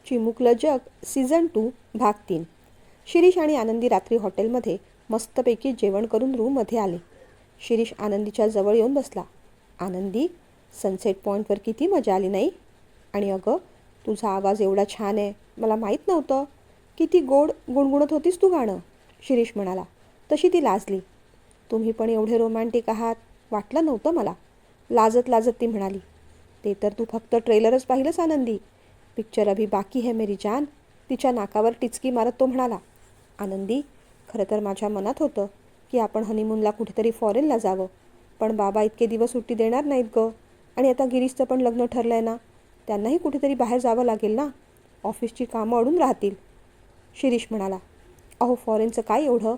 चिमुकलं जग सीझन 2 भाग 3. शिरीष आणि आनंदी रात्री हॉटेलमध्ये मस्तपैकी जेवण करून रूममध्ये आले. शिरीष आनंदीच्या जवळ येऊन बसला. आनंदी, सनसेट पॉईंटवर किती मजा आली नाही? आणि अगं, तुझा आवाज एवढा छान आहे, मला माहीत नव्हतं. किती गोड गुणगुणत होतीस तू गाणं, शिरीष म्हणाला. तशी ती लाजली. तुम्ही पण एवढे रोमॅन्टिक आहात, वाटलं नव्हतं मला, लाजत लाजत ती म्हणाली. ते तर तू फक्त ट्रेलरच पाहिलंस आनंदी, पिक्चर अभी बाकी है मेरी जान, तिच्या नाकावर टिचकी मारत तो म्हणाला. आनंदी, खरं तर माझ्या मनात होतं की आपण हनीमूनला कुठेतरी फॉरेनला जावं, पण बाबा इतके दिवस सुट्टी देणार नाहीत गं. आणि आता गिरीशचं पण लग्न ठरलं आहे ना, त्यांनाही कुठेतरी बाहेर जावं लागेल ना, ऑफिसची कामं अडून राहतील, शिरीष म्हणाला. अहो, फॉरेनचं काय एवढं,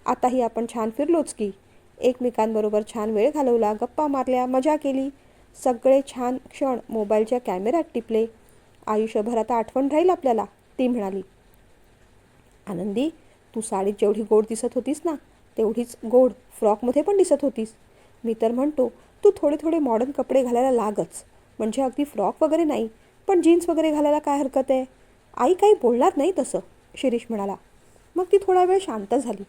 आताही आपण छान फिरलोच की, एकमेकांबरोबर छान वेळ घालवला, गप्पा मारल्या, मजा केली, सगळे छान क्षण मोबाईलच्या कॅमेऱ्यात टिपले. आयुष्यभर आता आठवण राहील आपल्याला, ती म्हणाली. आनंदी, तू साडीत जेवढी गोड दिसत होतीस ना, तेवढीच गोड फ्रॉकमध्ये पण दिसत होतीस. मी तर म्हणतो तू थोडे थोडे मॉडर्न कपडे घालायला लागच, म्हणजे अगदी फ्रॉक वगैरे नाही, पण जीन्स वगैरे घालायला काय हरकत आहे. आई काही बोलणार नाही तसं, शिरीष म्हणाला. मग ती थोडा वेळ शांत झाली.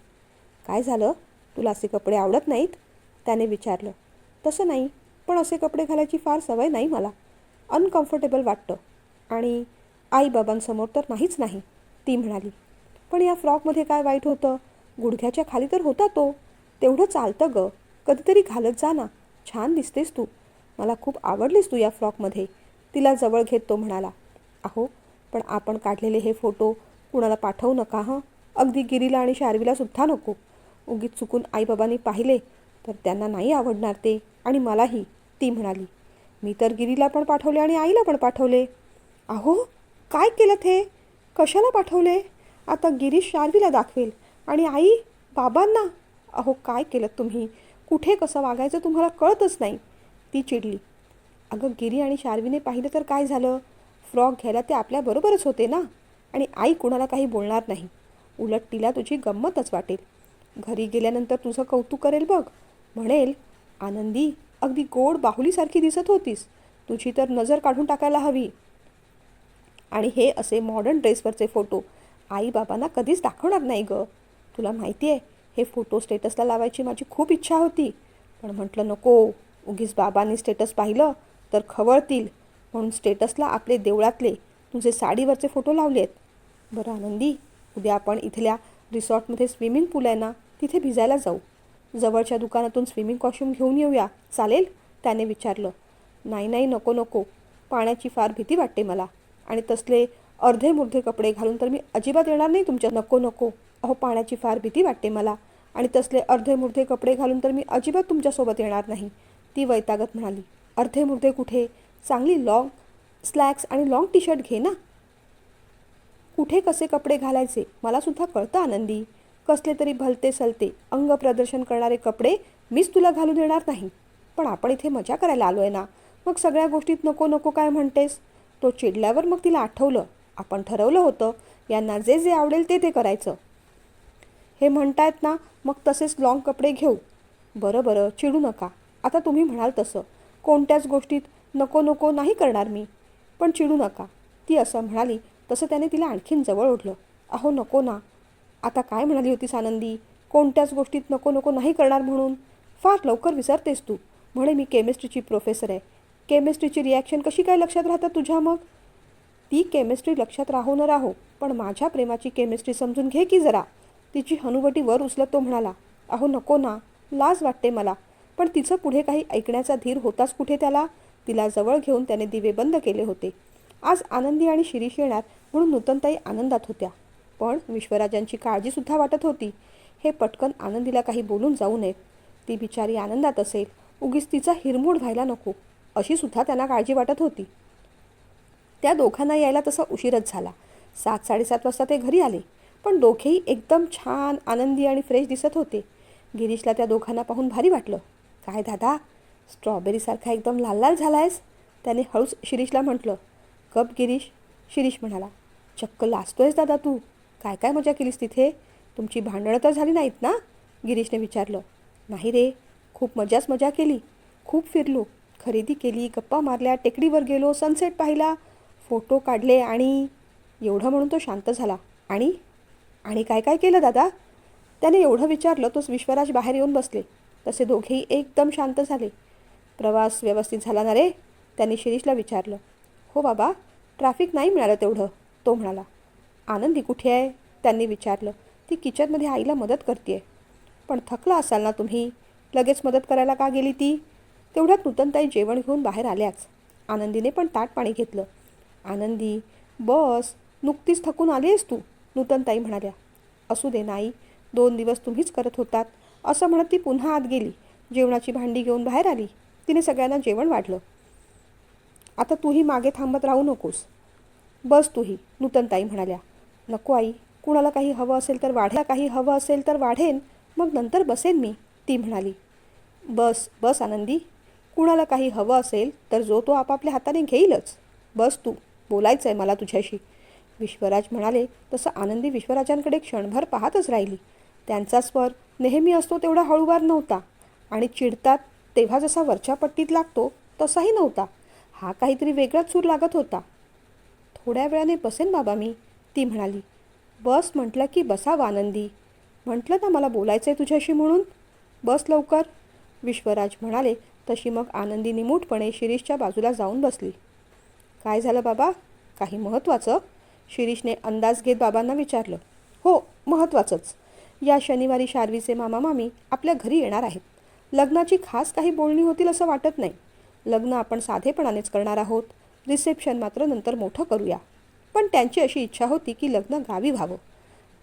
काय झालं, तुला असे कपडे आवडत नाहीत, त्याने विचारलं. तसं नाही, पण असे कपडे घालायची फार सवय नाही मला, अनकम्फर्टेबल वाटतं. आणि आईबाबांसमोर तर नाहीच नाही, ती म्हणाली. पण या फ्रॉकमध्ये काय वाईट होतं, गुडघ्याच्या खाली तर होता तो, तेवढं चालतं गं, कधीतरी घालत जा ना, छान दिसतेस तू, मला खूप आवडलीस तू या फ्रॉकमध्ये, तिला जवळ घेत तो म्हणाला. अहो, पण आपण काढलेले हे फोटो कुणाला पाठवू नका हं, अगदी गिरीला आणि शार्वीला सुद्धा नको. उगीच चुकून आईबाबांनी पाहिले तर त्यांना नाही आवडणार ते, आणि मलाही, ती म्हणाली. मी तर गिरीला पण पाठवले आणि आईला पण पाठवले. अहो, काय केलं हे, कशाला पाठवले? आता गिरीश शार्वीला दाखवेल आणि आई बाबांना. अहो, काय केलं तुम्ही, कुठे कसं वागायचं तुम्हाला कळतच नाही, ती चिडली. अगं, गिरी आणि शार्वीने पाहिलं तर काय झालं, फ्रॉक घ्यायला ते आपल्याबरोबरच होते ना, आणि आई कुणाला काही बोलणार नाही, उलट तिला तुझी गंमतच वाटेल. घरी गेल्यानंतर तुझं कौतुक करेल बघ, म्हणेल, आनंदी, अगदी गोड बाहुलीसारखी दिसत होतीस, तुझी तर नजर काढून टाकायला हवी. आणि हे असे मॉडर्न ड्रेसवरचे फोटो आईबाबांना कधीच दाखवणार नाही गं. तुला माहिती आहे, हे फोटो स्टेटसला लावायची माझी खूप इच्छा होती, पण म्हटलं नको, उगीच बाबांनी स्टेटस पाहिलं तर खवळतील, म्हणून स्टेटसला आपले देवळातले तुझे साडीवरचे फोटो लावले आहेत. बरं आनंदी, उद्या आपण इथल्या रिसॉर्टमध्ये स्विमिंग पूल आहे ना, तिथे भिजायला जाऊ. जवळच्या दुकानातून स्विमिंग कॉस्ट्यूम घेऊन येऊया, चालेल, त्याने विचारलं. नाही नाही, नको नको, पाण्याची फार भीती वाटते मला, आणि तसले अर्धे मुर्धे कपडे घालून तर मी अजिबात येणार नाही तुमच्या. नको नको, अहो, पाण्याची फार भीती वाटते मला, आणि तसले अर्धे मुर्धे कपडे घालून तर मी अजिबात तुमच्यासोबत येणार नाही, ती वैतागत म्हणाली. अर्धे मुर्धे कुठे, चांगली लॉंग स्लॅक्स आणि लॉंग टी शर्ट घे ना. कुठे कसे कपडे घालायचे मला सुद्धा कळतं आनंदी, कसले तरी भलते सलते अंग प्रदर्शन करणारे कपडे मीच तुला घालून देणार नाही. पण आपण इथे मजा करायला आलो आहे ना, मग सगळ्या गोष्टीत नको नको काय म्हणतेस. तो चिडल्यावर मग तिला आठवलं, आपण ठरवलं होतं यांना जे जे आवडेल ते ते करायचं. हे म्हणतायत ना, मग तसेच लॉंग कपडे घेऊ. बरं बरं, चिडू नका, आता तुम्ही म्हणाल तसं कोणत्याच गोष्टीत नको नको नाही करणार मी, पण चिडू नका, ती असं म्हणाली तसं त्याने तिला आणखीन जवळ ओढलं. अहो नको ना, आता काय म्हणाली होतीस आनंदी, कोणत्याच गोष्टीत नको नको नाही करणार म्हणून, फार लवकर विसरतेस तू. म्हणे मी केमिस्ट्रीची प्रोफेसर आहे, केमिस्ट्रीची रिॲक्शन कशी काय लक्षात राहतात तुझ्या मग. ती केमिस्ट्री लक्षात राहो न राहो, पण माझ्या प्रेमाची केमिस्ट्री समजून घे की जरा, तिची हनुवटी वर उचलत तो म्हणाला. अहो नको ना, लाज वाटते मला, पण तिचं पुढे काही ऐकण्याचा धीर होताच कुठे त्याला. तिला जवळ घेऊन त्याने दिवे बंद केले होते. आज आनंदी आणि शिरीष येणार म्हणून नूतनताई आनंदात होत्या, पण विश्वराजांची काळजीसुद्धा वाटत होती. हे पटकन आनंदीला काही बोलून जाऊ नयेत, ती बिचारी आनंदात असेल, उगीच तिचा हिरमोड व्हायला नको, अशी सुद्धा त्यांना काळजी वाटत होती. त्या दोघांना यायला तसा उशीरच झाला. 7-7:30 वाजता ते घरी आले, पण दोघेही एकदम छान आनंदी आणि फ्रेश दिसत होते. गिरीशला त्या दोघांना पाहून भारी वाटलं. काय दादा, स्ट्रॉबेरीसारखा एकदम लाल लाल झालायस, त्याने हळूच शिरीषला म्हटलं. गप गिरीश, शिरीष म्हणाला. चक्क लाजतोयस दादा तू, काय काय मजा केलीस तिथे, तुमची भांडणं तर झाली नाहीत ना, गिरीशने विचारलं. नाही रे, खूप मजा केली, खूप फिरलो, खरेदी केली, गप्पा मारल्या, टेकडीवर गेलो, सनसेट पाहिला, फोटो काढले, आणि एवढं म्हणून तो शांत झाला. आणि आणि काय काय केलं दादा? त्याने एवढं विचारलं तोच विश्वराज बाहेर येऊन बसले. तसे दोघेही एकदम शांत झाले. प्रवास व्यवस्थित झाला ना रे? त्यांनी शिरीषला विचारलं. हो बाबा, ट्रॅफिक नाही मिळालं तेवढं, तो म्हणाला. आनंदी कुठे आहे? त्यांनी विचारलं. ती किचनमध्ये आईला मदत करते. पण थकला असाल ना तुम्ही, लगेच मदत करायला का गेली ती? तेवढ्यात नूतनताई जेवण घेऊन बाहेर आल्याच. आनंदीने पण ताट पाणी घेतलं. आनंदी, बस, नुकतीच थकून आली आहेस तू, नूतनताई म्हणाल्या. असू दे नाही, 2 दिवस तुम्हीच करत होतात, असं म्हणत ती पुन्हा आत गेली. जेवणाची भांडी घेऊन बाहेर आली. तिने सगळ्यांना जेवण वाढलं. आता तूही मागे थांबत राहू नकोस, बस तूही, नूतनताई म्हणाल्या. नको आई, कुणाला काही हवं असेल तर वाढेन, मग नंतर बसेन मी, ती म्हणाली. बस बस आनंदी, कुणाला काही हवं असेल तर जो तो आपापल्या हाताने घेईलच. बस तू, बोलायचं आहे मला तुझ्याशी, विश्वराज म्हणाले. तसं आनंदी विश्वराजांकडे क्षणभर पाहतच राहिली. त्यांचा स्वर नेहमी असतो तेवढा हळूवार नव्हता आणि चिडतात तेव्हा जसा वरच्या पट्टीत लागतो तसाही नव्हता. हा काहीतरी वेगळाच सूर लागत होता. थोड्या वेळाने बसेन बाबा मी, ती म्हणाली. बस म्हटलं की बसावं आनंदी, म्हटलं ना मला बोलायचं आहे तुझ्याशी म्हणून, बस लवकर, विश्वराज म्हणाले. तशी मग आनंदी निमूटपणे शिरीषच्या बाजूला जाऊन बसली. काय झालं बाबा, काही महत्त्वाचं? शिरीषने अंदाज घेत बाबांना विचारलं. हो, महत्त्वाचंच. या शनिवारी शार्वीचे मामा मामी आपल्या घरी येणार आहेत. लग्नाची खास काही बोलणी होतील असं वाटत नाही. लग्न आपण साधेपणानेच करणार आहोत. रिसेप्शन मात्र नंतर मोठं करूया. पण त्यांची अशी इच्छा होती की लग्न गावी व्हावं.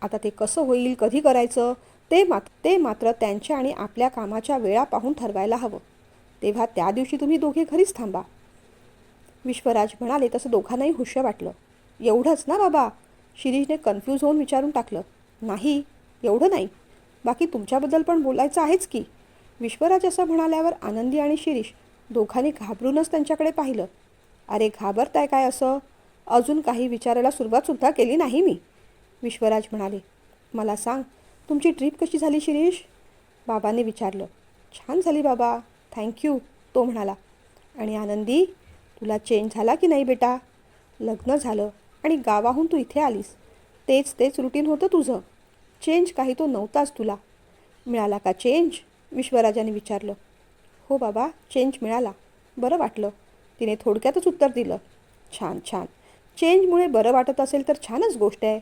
आता ते कसं होईल, कधी करायचं, ते मात्र त्यांच्या आणि आपल्या कामाच्या वेळा पाहून ठरवायला हवं. तेव्हा त्या दिवशी तुम्ही दोघे घरीच थांबा, विश्वराज म्हणाले. तसं दोघांनाही हुश्य वाटलं. एवढंच ना बाबा, शिरीषने कन्फ्यूज होऊन विचारून टाकलं. नाही, एवढं नाही, बाकी तुमच्याबद्दल पण बोलायचं आहेच की, विश्वराज असं म्हणाल्यावर आनंदी आणि शिरीष दोघांनी घाबरूनच त्यांच्याकडे पाहिलं. अरे घाबरताय काय असं? अजून काही विचारायला सुरुवातसुद्धा केली नाही मी, विश्वराज म्हणाले. मला सांग, तुमची ट्रीप कशी झाली शिरीष? बाबांनी विचारलं. छान झाली बाबा, थँक्यू, तो म्हणाला. आणि आनंदी, तुला चेंज झाला की नाही बेटा? लग्न झालं आणि गावाहून तू इथे आलीस, तेच रुटीन होतं तुझं. चेंज काही तो नव्हताच तुला. मिळाला का चेंज? विश्वराजाने विचारलं. हो बाबा, चेंज मिळाला, बरं वाटलं, तिने थोडक्यातच उत्तर दिलं. छान छान, चेंजमुळे बरं वाटत असेल तर छानच गोष्ट आहे.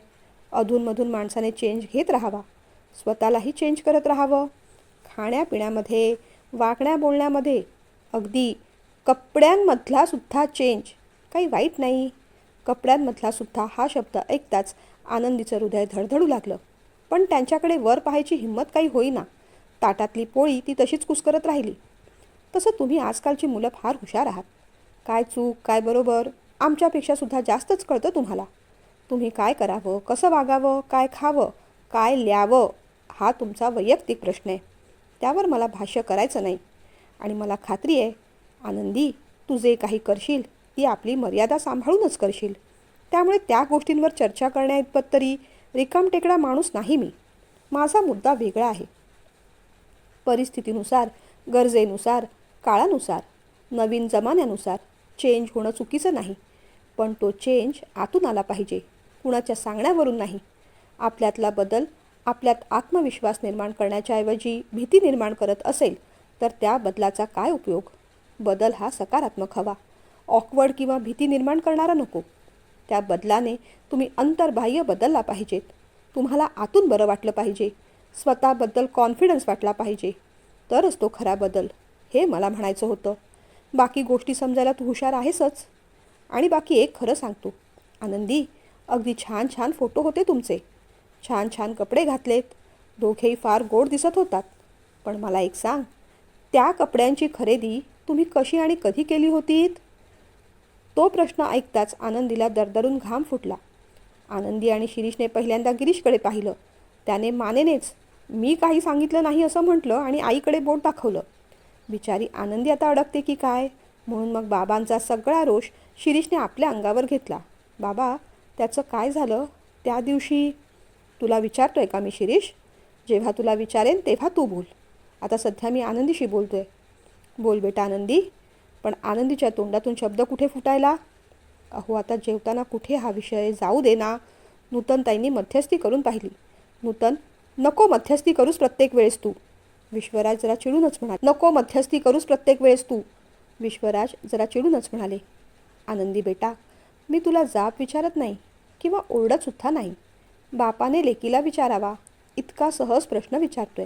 अधूनमधून माणसाने चेंज घेत राहावा, स्वतःलाही चेंज करत राहावं. खाण्यापिण्यामध्ये, वागण्या बोलण्यामध्ये, अगदी कपड्यांमधला सुद्धा चेंज काही वाईट नाही. कपड्यांमधला सुद्धा हा शब्द ऐकताच आनंदीचं हृदय धडधडू लागलं. पण त्यांच्याकडे वर पाहायची हिंमत काही होईना. ताटातली पोळी ती तशीच कुस्करत राहिली. तसं तुम्ही आजकालची मुलं फार हुशार आहात. काय चूक काय बरोबर आमच्यापेक्षा सुद्धा जास्तच कळतं तुम्हाला. तुम्ही काय करावं, कसं वागावं, काय खावं, काय ल्यावं, हा तुमचा वैयक्तिक प्रश्न आहे. त्यावर मला भाष्य करायचं नाही. आणि मला खात्री आहे आनंदी, तू जे काही करशील ती आपली मर्यादा सांभाळूनच करशील. त्यामुळे त्या गोष्टींवर चर्चा करण्याइतपत तरी रिकामटेकडा माणूस नाही मी. माझा मुद्दा वेगळा आहे. परिस्थितीनुसार, गरजेनुसार, काळानुसार, नवीन जमान्यानुसार चेंज होणं चुकीचं नाही. पण तो चेंज आतून आला पाहिजे, कुणाच्या सांगण्यावरून नाही. आपल्यातला बदल आपल्यात आत्मविश्वास निर्माण करण्याच्या ऐवजी भीती निर्माण करत असेल तर त्या बदलाचा काय उपयोग? बदल हा सकारात्मक हवा, ऑकवर्ड किंवा भीती निर्माण करणारा नको. त्या बदलाने तुम्ही अंतर्बाह्य बदलला पाहिजेत. तुम्हाला आतून बरं वाटलं पाहिजे, स्वतःबद्दल कॉन्फिडन्स वाटला पाहिजे, तरच तो खरा बदल, हे मला म्हणायचं होतं. बाकी गोष्टी समजायला तू हुशार आहेसच. आणि बाकी एक खरं सांगतो आनंदी, अगदी छान छान फोटो होते तुमचे, छान छान कपडे घातलेत, दोघेही फार गोड दिसत होतात. पण मला एक सांग, त्या कपड्यांची खरेदी तुम्ही कशी आणि कधी केली होतीत? तो प्रश्न ऐकताच आनंदीला दरदरून घाम फुटला. आनंदी आणि शिरीषने पहिल्यांदा गिरीशकडे पाहिलं. त्याने मानेनेच मी काही सांगितलं नाही असं म्हटलं आणि आईकडे बोट दाखवलं. बिचारी आनंदी आता अडकते की काय, म्हणून मग बाबांचा सगळा रोष शिरीषने आपल्या अंगावर घेतला. बाबा, त्याचं काय झालं त्या दिवशी? तुला विचारतोय का मी शिरीष? जेव्हा तुला विचारेन तेव्हा तू बोल. आता सध्या मी आनंदीशी बोलतोय. बोल बेटा आनंदी. पण आनंदीच्या तोंडातून शब्द कुठे फुटायला? अहो आता जेवताना कुठे हा विषय जाऊ दे ना. नूतनताईंनी मध्यस्थी करून पाहिली. नूतन, नको मध्यस्थी करूस प्रत्येक वेळेस तू. विश्वराज जरा चिडूनच म्हणाले. नको मध्यस्थी करूस प्रत्येक वेळेस तू. विश्वराज जरा चिडूनच म्हणाले. आनंदी बेटा, मी तुला जाब विचारत नाही किंवा ओरडत सुद्धा नाही. बापाने लेकीला विचारावा इतका सहज प्रश्न विचारतोय.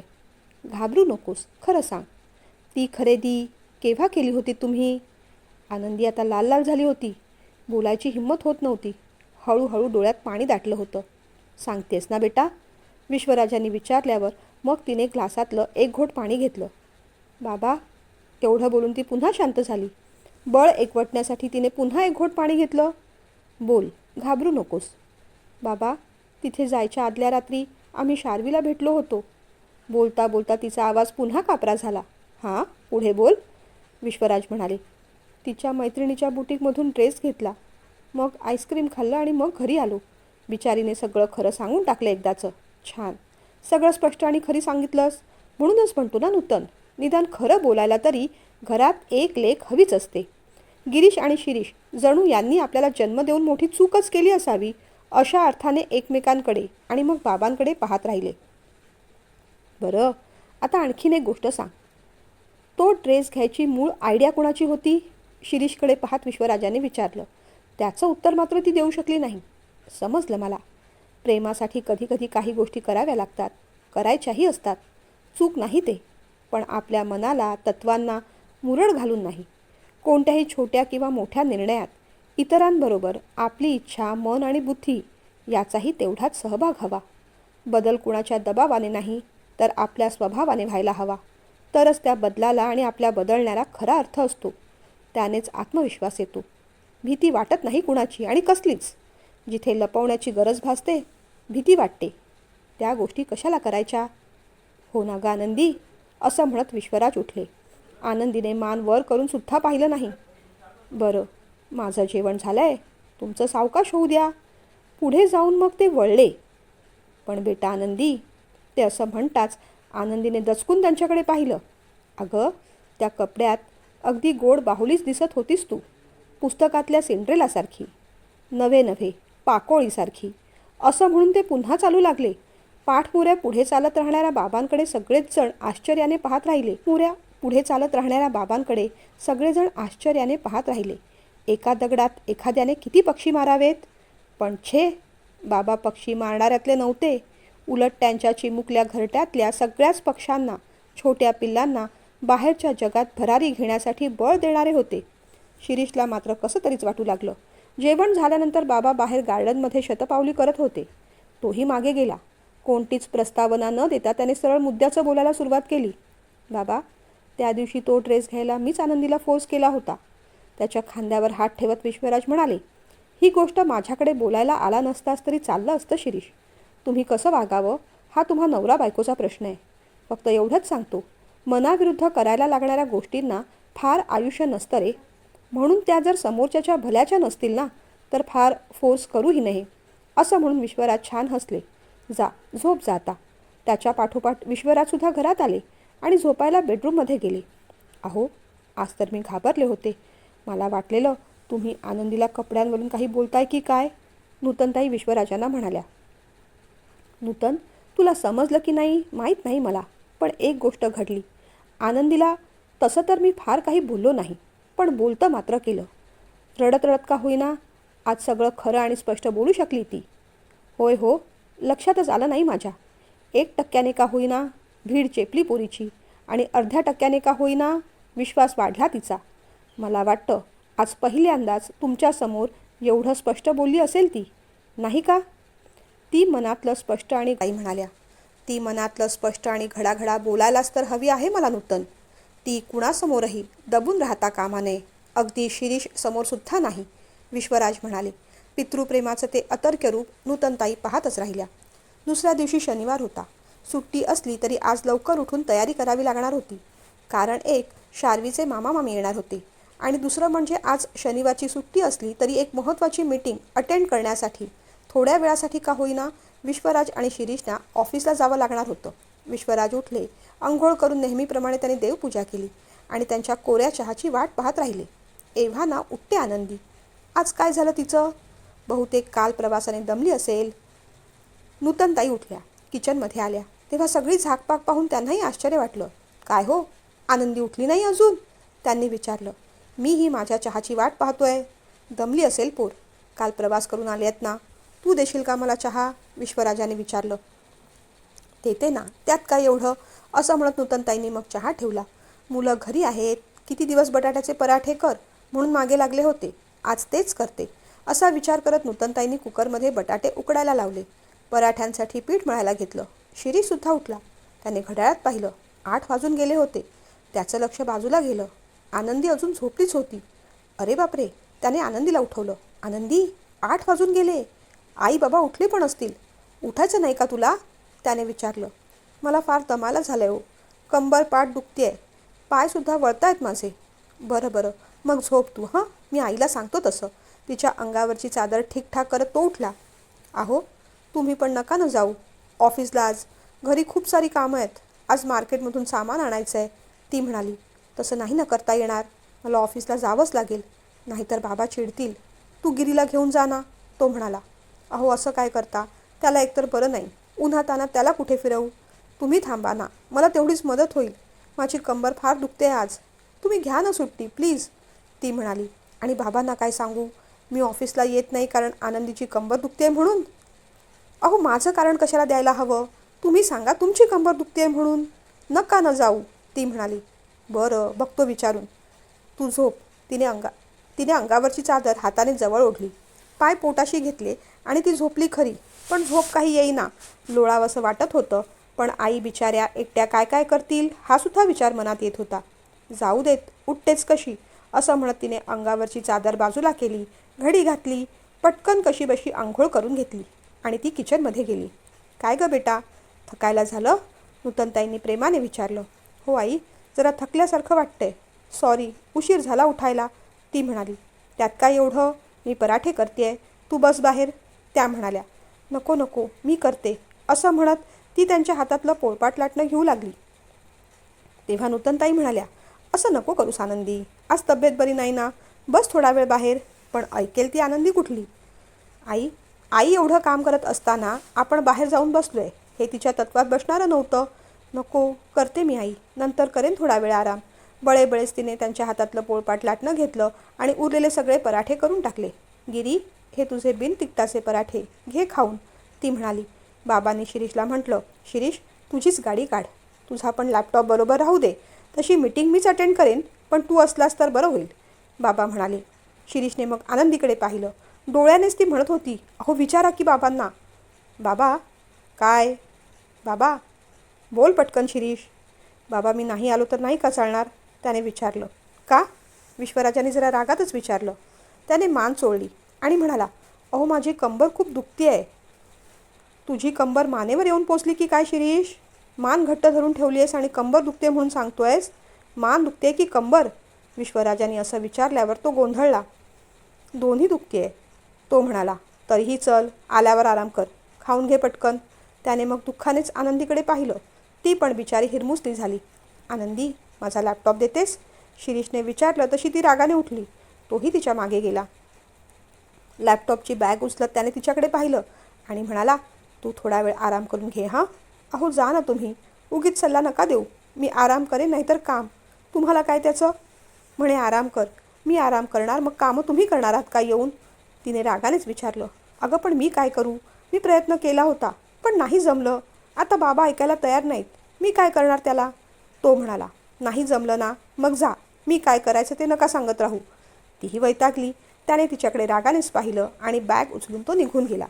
घाबरू नकोस, खरं सांग. ती खरेदी केव्हा केली होती तुम्ही? आनंदी आता लाल लाल झाली होती. बोलायची हिंमत होत नव्हती. हळूहळू डोळ्यात पाणी दाटलं होतं. सांगतेस ना बेटा? विश्वराजांनी विचारल्यावर मग तिने ग्लासातलं एक घोट पाणी घेतलं. बाबा, एवढं बोलून ती पुन्हा शांत झाली. बळ एकवटण्यासाठी तिने पुन्हा एक घोट पाणी घेतलं. बोल, घाबरू नकोस. बाबा, तिथे जायच्या आदल्या रात्री आम्ही शार्वीला भेटलो होतो. बोलता बोलता तिचा आवाज पुन्हा कापरा झाला. हां, पुढे बोल. विश्वराज म्हणाले. तिच्या मैत्रिणीच्या बुटीकमधून ड्रेस घेतला. मग आईस्क्रीम खाल्लं आणि मग घरी आलो. बिचारीने सगळं खरं सांगून टाकलं एकदाचं. छान, सगळं स्पष्ट आणि खरी सांगितलंस. म्हणूनच म्हणतो ना नूतन, निदान खरं बोलायला तरी घरात एक लेक हवीच असते. गिरीश आणि शिरीष जणू यांनी आपल्याला जन्म देऊन मोठी चूकच केली असावी अशा अर्थाने एकमेकांकडे आणि मग बाबांकडे पाहत राहिले. बरं, आता आणखीन एक गोष्ट सांग. तो ड्रेस घ्यायची मूळ आयडिया कोणाची होती? शिरीषकडे पाहत विश्वराजाने विचारलं. त्याचं उत्तर मात्र ती देऊ शकली नाही. समजलं मला. प्रेमासाठी कधी कधी काही गोष्टी कराव्या लागतात, करायच्याही असतात. चूक नाही ते, पण आपल्या मनाला, तत्वांना मुरड घालून नाही. कोणत्याही छोट्या किंवा मोठ्या निर्णयात इतरांबरोबर आपली इच्छा, मन आणि बुद्धी याचाही तेवढाच सहभाग हवा. बदल कुणाच्या दबावाने नाही, तर आपल्या स्वभावाने व्हायला हवा. तरच त्या बदलाला आणि आपल्या बदलण्याला खरा अर्थ असतो. त्यानेच आत्मविश्वास येतो. भीती वाटत नाही कुणाची आणि कसलीच. जिथे लपवण्याची गरज भासते, भीती वाटते. त्या गोष्टी कशाला करायच्या? हो ना ग आनंदी, असं म्हणत विश्वराज उठले. आनंदीने मान वर करून सुद्धा पाहिलं नाही. बरं, माझं जेवण झालंय, तुमचं सावकाश होऊ द्या. पुढे जाऊन मग ते वळले. पण बेटा आनंदी, ते असं म्हणताच आनंदीने दचकून त्यांच्याकडे पाहिलं. अगं, त्या कपड्यात अगदी गोड बाहुलीच दिसत होतीस तू. पुस्तकातल्या सिंड्रेलासारखी. नव्हे नव्हे, पाकोळीसारखी. असं म्हणून ते पुन्हा चालू लागले. पाठपुऱ्या पुढे चालत राहणाऱ्या बाबांकडे सगळेच जण आश्चर्याने पाहत राहिले. पुढे चालत राहणाऱ्या बाबांकडे सगळेजण आश्चर्याने पाहत राहिले. एका दगडात एखाद्याने किती पक्षी मारावेत? पण छे, बाबा पक्षी मारणाऱ्यातले नव्हते. उलट त्यांच्या चिमुकल्या घरट्यातल्या सगळ्याच पक्ष्यांना, छोट्या पिल्लांना बाहेरच्या जगात भरारी घेण्यासाठी बळ देणारे होते. शिरीषला मात्र कसं तरीच वाटू लागलं. जेवण झाल्यानंतर बाबा बाहेर गार्डनमध्ये शतपावली करत होते. तोही मागे गेला. कोणतीच प्रस्तावना न देता त्याने सरळ मुद्द्याचं बोलायला सुरुवात केली. बाबा, त्या दिवशी तो ड्रेस घ्यायला मीच आनंदीला फोर्स केला होता. त्याच्या खांद्यावर हात ठेवत विश्वराज म्हणाले. ही गोष्ट माझ्याकडे बोलायला आला नसतास तरी चाललं असतं शिरीष. तुम्ही कसं वागावं हा तुम्हा नवरा बायकोचा प्रश्न आहे. फक्त एवढंच सांगतो, मनाविरुद्ध करायला लागणाऱ्या गोष्टींना फार आयुष्य नसतं रे. म्हणून त्या जर समोरच्याच्या भल्याच्या नसतील ना, तर फार फोर्स करूही नाही. असं म्हणून विश्वराज छान हसले. जा, झोप जा आता. त्याच्या पाठोपाठ विश्वराजसुद्धा घरात आले आणि झोपायला बेडरूममध्ये गेले. अहो, आज तर मी घाबरले होते. मला वाटलेलं तुम्ही आनंदीला कपड्यांवरून काही बोलताय की काय? नूतनताई विश्वराजांना म्हणाल्या. नूतन, तुला समजलं की नाही माहीत नाही मला, पण एक गोष्ट घडली. आनंदीला तसं तर मी फार काही बोललो नाही, पण बोलतं मात्र केलं. रडत रडत का होईना आज सगळं खरं आणि स्पष्ट बोलू शकली ती. होय हो, लक्षातच आलं नाही माझ्या. 1% का होईना भीड चेपली पोरीची आणि 0.5% का होईना विश्वास वाढला तिचा. मला वाटतं आज पहिल्यांदाच तुमच्यासमोर एवढं स्पष्ट बोलली असेल ती, नाही का? ती मनातलं स्पष्ट आणि काही म्हणाल्या. ती मनातलं स्पष्ट आणि घडाघडा बोलायलाच तर हवी आहे मला नूतन. ती कुणासमोरही दबून राहता कामा नये. अगदी शिरीष समोरसुद्धा नाही, विश्वराज म्हणाले. पितृप्रेमाचं ते अतर्क्य रूप नूतनताई पाहतच राहिल्या. दुसऱ्या दिवशी शनिवार होता. सुट्टी असली तरी आज लवकर उठून तयारी करावी लागणार होती. कारण एक, शार्वीचे मामा मामी येणार होते आणि दुसरं म्हणजे आज शनिवारची सुट्टी असली तरी एक महत्त्वाची मीटिंग अटेंड करण्यासाठी थोड्या वेळासाठी का होईना विश्वराज आणि शिरीषना ऑफिसला जावं लागणार होतं. विश्वराज उठले. अंघोळ करून नेहमीप्रमाणे त्याने देवपूजा केली आणि त्यांच्या कोऱ्या चहाची वाट पाहत राहिले. एव्हा ना उठते आनंदी. आज काय झालं तिचं? बहुतेक काल प्रवासाने दमली असेल. नूतनताई उठल्या, किचनमध्ये आल्या. तेव्हा सगळी झाकपाक पाहून त्यांनाही आश्चर्य वाटलं. काय हो, आनंदी उठली नाही अजून? त्यांनी विचारलं. मीही माझ्या चहाची वाट पाहतोय. दमली असेल पोर. काल प्रवास करून आले आहेत ना. तू देशील का मला चहा? विश्वराजाने विचारलं. देते ना, त्यात काय एवढं, असं म्हणत नूतनताईंनी मग चहा ठेवला. मुलं घरी आहेत. किती दिवस बटाट्याचे पराठे कर म्हणून मागे लागले होते. आज तेच करते, असा विचार करत नूतनताईंनी कुकरमध्ये बटाटे उकडायला लावले. पराठ्यांसाठी पीठ मळायला घेतलं. शिरीषसुद्धा उठला. त्याने घड्याळात पाहिलं. 8 वाजून गेले होते. त्याचं लक्ष बाजूला गेलं. आनंदी अजून झोपलीच होती. अरे बापरे, त्याने आनंदीला उठवलं. आनंदी, 8 वाजून गेले. आई बाबा उठले पण असतील. उठायचं नाही का तुला? त्याने विचारलं. मला फार दमाला झालंय हो. कंबर पाठ दुखतेय. पायसुद्धा वळतायत माझे. बरं मग झोप तू. हां, मी आईला सांगतो तसं. तिच्या अंगावरची चादर ठीकठाक करत तो उठला. अहो, तुम्ही पण नका न जाऊ ऑफिसला आज. घरी खूप सारी कामं आहेत. आज मार्केटमधून सामान आणायचं आहे, ती म्हणाली. तसं नाही ना करता येणार. मला ऑफिसला जावंच लागेल. नाहीतर बाबा चिडतील. तू गिरीला घेऊन जा ना, तो म्हणाला. अहो, असं काय करता? त्याला एकतर बरं नाही. उन्हातानात त्याला कुठे फिरवू? तुम्ही थांबा ना, मला तेवढीच मदत होईल. माझी कंबर फार दुखते आज. तुम्ही घ्या ना सुट्टी प्लीज, ती म्हणाली. आणि बाबांना काय सांगू? मी ऑफिसला येत नाही कारण आनंदीची कंबर दुखते म्हणून. अहो, माझं कारण कशाला द्यायला हवं? तुम्ही सांगा तुमची कंबर दुखते म्हणून. नका न जाऊ, ती म्हणाली. बरं, बघतो विचारून. तू झोप. तिने अंगावरची चादर हाताने जवळ ओढली. पाय पोटाशी घेतले आणि ती झोपली खरी. पण झोप काही येईना. लोळावंसं वाटत होतं. पण आई बिचाऱ्या एकट्या काय काय करतील हा सुद्धा विचार मनात येत होता. जाऊ देत, उठतेच कशी, असं म्हणत तिने अंगावरची चादर बाजूला केली. घडी घातली. पटकन कशीबशी आंघोळ करून घेतली आणि ती किचनमध्ये गेली. काय गं बेटा, थकायला झालं? नूतनताईंनी प्रेमाने विचारलं. हो आई, जरा थकल्यासारखं वाटतंय. सॉरी, उशीर झाला उठायला, ती म्हणाली. त्यात काय एवढं, मी पराठे करतेय. तू बस बाहेर, त्या म्हणाल्या. नको, मी करते, असं म्हणत ती त्यांच्या हातातलं पोळपाट लाटणं घेऊ लागली. तेव्हा नूतनताई म्हणाल्या. असं नको करूस आनंदी. आज तब्येत बरी नाही ना. बस थोडा वेळ बाहेर. पण ऐकेल ती आनंदी कुठली? आई एवढं काम करत असताना आपण बाहेर जाऊन बसलोय, हे तिच्या तत्वात बसणारं नव्हतं. नको, करते मी आई. नंतर करेन थोडा वेळ आराम. बळेबळेच तिने त्यांच्या हातातलं पोळपाट लाटणं घेतलं आणि उरलेले सगळे पराठे करून टाकले. गिरी, हे तुझे बिन तिखटाचे पराठे, घे खाऊन, ती म्हणाली. बाबांनी शिरीषला म्हटलं. शिरीष, तुझीच गाडी काढ. तुझा पण लॅपटॉप बरोबर राहू दे. तशी मीटिंग मीच अटेंड करेन, पण तू असलास तर बरं होईल, बाबा म्हणाले. शिरीषने मग आनंदीकडे पाहिलं. डोळ्यानेच ती म्हणत होती. अहो, विचारा की बाबांना. बाबा, काय? बाबा, बोल पटकन शिरीष. बाबा, मी नाही आलो तर नाही का चालणार, त्याने विचारलं. का? विश्वराजाने जरा रागातच विचारलं. त्याने मान चोळली आणि म्हणाला. अहो, माझी कंबर खूप दुखती आहे. तुझी कंबर मानेवर येऊन पोचली की काय शिरीष? मान घट्ट धरून ठेवली आहेस आणि कंबर दुखते म्हणून सांगतोयस? मान दुखते की कंबर? विश्वराजाने असं विचारल्यावर तो गोंधळला. दोन्ही दुखते, तो म्हणाला. तरीही चल, आल्यावर आराम कर. खाऊन घे पटकन. त्याने मग दुःखानेच आनंदीकडे पाहिलं. ती पण बिचारी हिरमुसली झाली. आनंदी, माझा लॅपटॉप देतेस? शिरीषने विचारलं तशी ती रागाने उठली. तोही तिच्या मागे गेला. लॅपटॉपची बॅग उचलत त्याने तिच्याकडे पाहिलं आणि म्हणाला. तू थोडा वेळ आराम करून घे हां. अहो, जा ना तुम्ही. उगीच सल्ला नका देऊ. मी आराम करेन नाहीतर काम. तुम्हाला काय त्याचं? म्हणे आराम कर. मी आराम करणार, मग कामं तुम्ही करणार आहात का येऊन? तिने रागानेच विचारलं. अगं, पण मी काय करू? मी प्रयत्न केला होता, पण नाही जमलं. आता बाबा ऐकायला तयार नाहीत. मी काय करणार त्याला? तो म्हणाला. नाही जमलं ना, मग जा. मी काय करायचं ते नका सांगत राहू. तीही वैतागली. त्याने तिच्याकडे रागानेच पाहिलं आणि बॅग उचलून तो निघून गेला.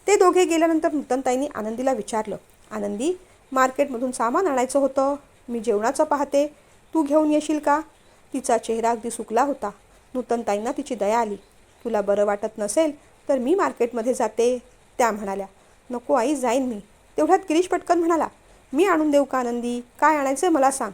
ते दोघे गेल्यानंतर नूतनताईंनी आनंदीला विचारलं. आनंदी, मार्केटमधून सामान आणायचं होतं. मी जेवणाचं पाहते. तू घेऊन येशील का? तिचा चेहरा अगदी सुकला होता. नूतनताईंना तिची दया आली. तुला बरं वाटत नसेल तर मी मार्केटमध्ये जाते, त्या म्हणाल्या. नको आई, जाईन मी. तेवढ्यात गिरीश पटकन म्हणाला. मी आणून देऊ का आनंदी? काय आणायचं मला सांग.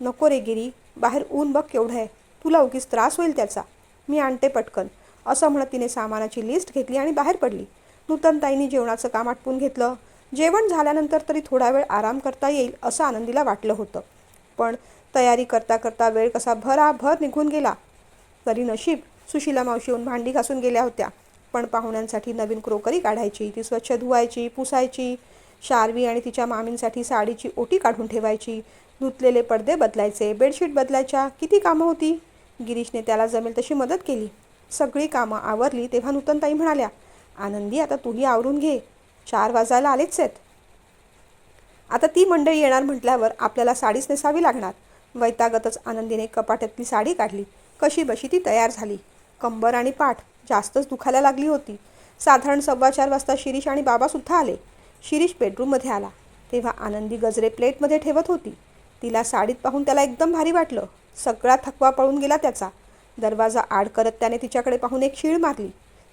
नको रे गिरी, बाहेर ऊन बघ केवढं आहे. तुला उगीच त्रास होईल त्याचा. मी आणते पटकन, असं म्हणत तिने सामानाची लिस्ट घेतली आणि बाहेर पडली. नूतनताईंनी जेवणाचं काम आटपून घेतलं. जेवण झाल्यानंतर तरी थोडा वेळ आराम करता येईल असं आनंदीला वाटलं होतं. पण तयारी करता करता वेळ कसा भराभर निघून गेला. तरी नशीब सुशीला मावशी येऊन भांडी घासून गेल्या होत्या, पण पाहुण्यांसाठी नवीन क्रोकरी काढायची, ती स्वच्छ धुवायची, पुसायची. शार्वी आणि तिच्या मामींसाठी साडीची ओटी काढून ठेवायची, धुतलेले पडदे बदलायचे, बेडशीट बदलायच्या. किती कामं होती. गिरीशने त्याला जमेल तशी मदत केली. सगळी कामं आवरली तेव्हा नूतनताई म्हणाल्या, आनंदी आता तूही आवरून घे, 4 वाजायला आलेच आहेत. आता ती मंडळी येणार म्हटल्यावर आपल्याला साडीच नेसावी लागणार. वैतागतच आनंदीने कपाटातली साडी काढली. कशी बशी ती तयार झाली. कंबर आणि पाठ जास्तच दुखायला लागली होती. साधारण 4:15 वाजता शिरीष आणि बाबासुद्धा आले. शिरीष बेडरूममध्ये आला तेव्हा आनंदी गजरे प्लेटमध्ये ठेवत होती. तिला साडीत पाहून त्याला एकदम भारी वाटलं. सगळा थकवा पळून गेला त्याचा. दरवाजा आड करत त्याने तिच्याकडे पाहून एक शीळ मारली.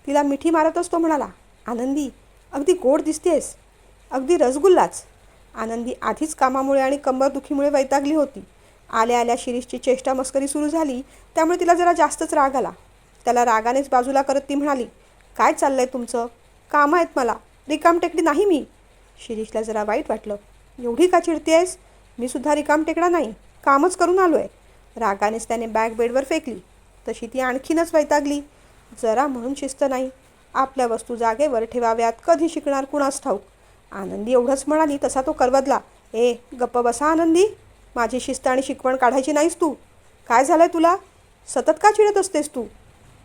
तिला मिठी मारतच तो म्हणाला, आनंदी अगदी गोड दिसतेस, अगदी रसगुल्लाच. आनंदी आधीच कामामुळे आणि कंबरदुखीमुळे वैतागली होती. आल्या आल्या शिरीषची चेष्टा मस्करी सुरू झाली, त्यामुळे तिला जरा जास्तच राग आला. त्याला रागानेच बाजूला करत ती म्हणाली, काय चाललंय तुमचं? कामं आहेत मला, रिकामटेकडी नाही मी. शिरीषला जरा वाईट वाटलं. एवढी का चिडतेस? मी सुद्धा रिकामटेकडा नाही, कामच करून आलो आहे. रागानेच त्याने बॅग बेडवर फेकली. तशी ती आणखीनच वैतागली. जरा म्हणून शिस्त नाही. आपल्या वस्तू जागेवर ठेवाव्यात, कधी शिकणार कुणास ठाऊक. आनंदी एवढंच म्हणाली तसा तो करवदला, ए गप्प बसा आनंदी, माझी शिस्त आणि शिकवण काढायची नाहीस तू. काय झालंय तुला? सतत का चिडत असतेस तू?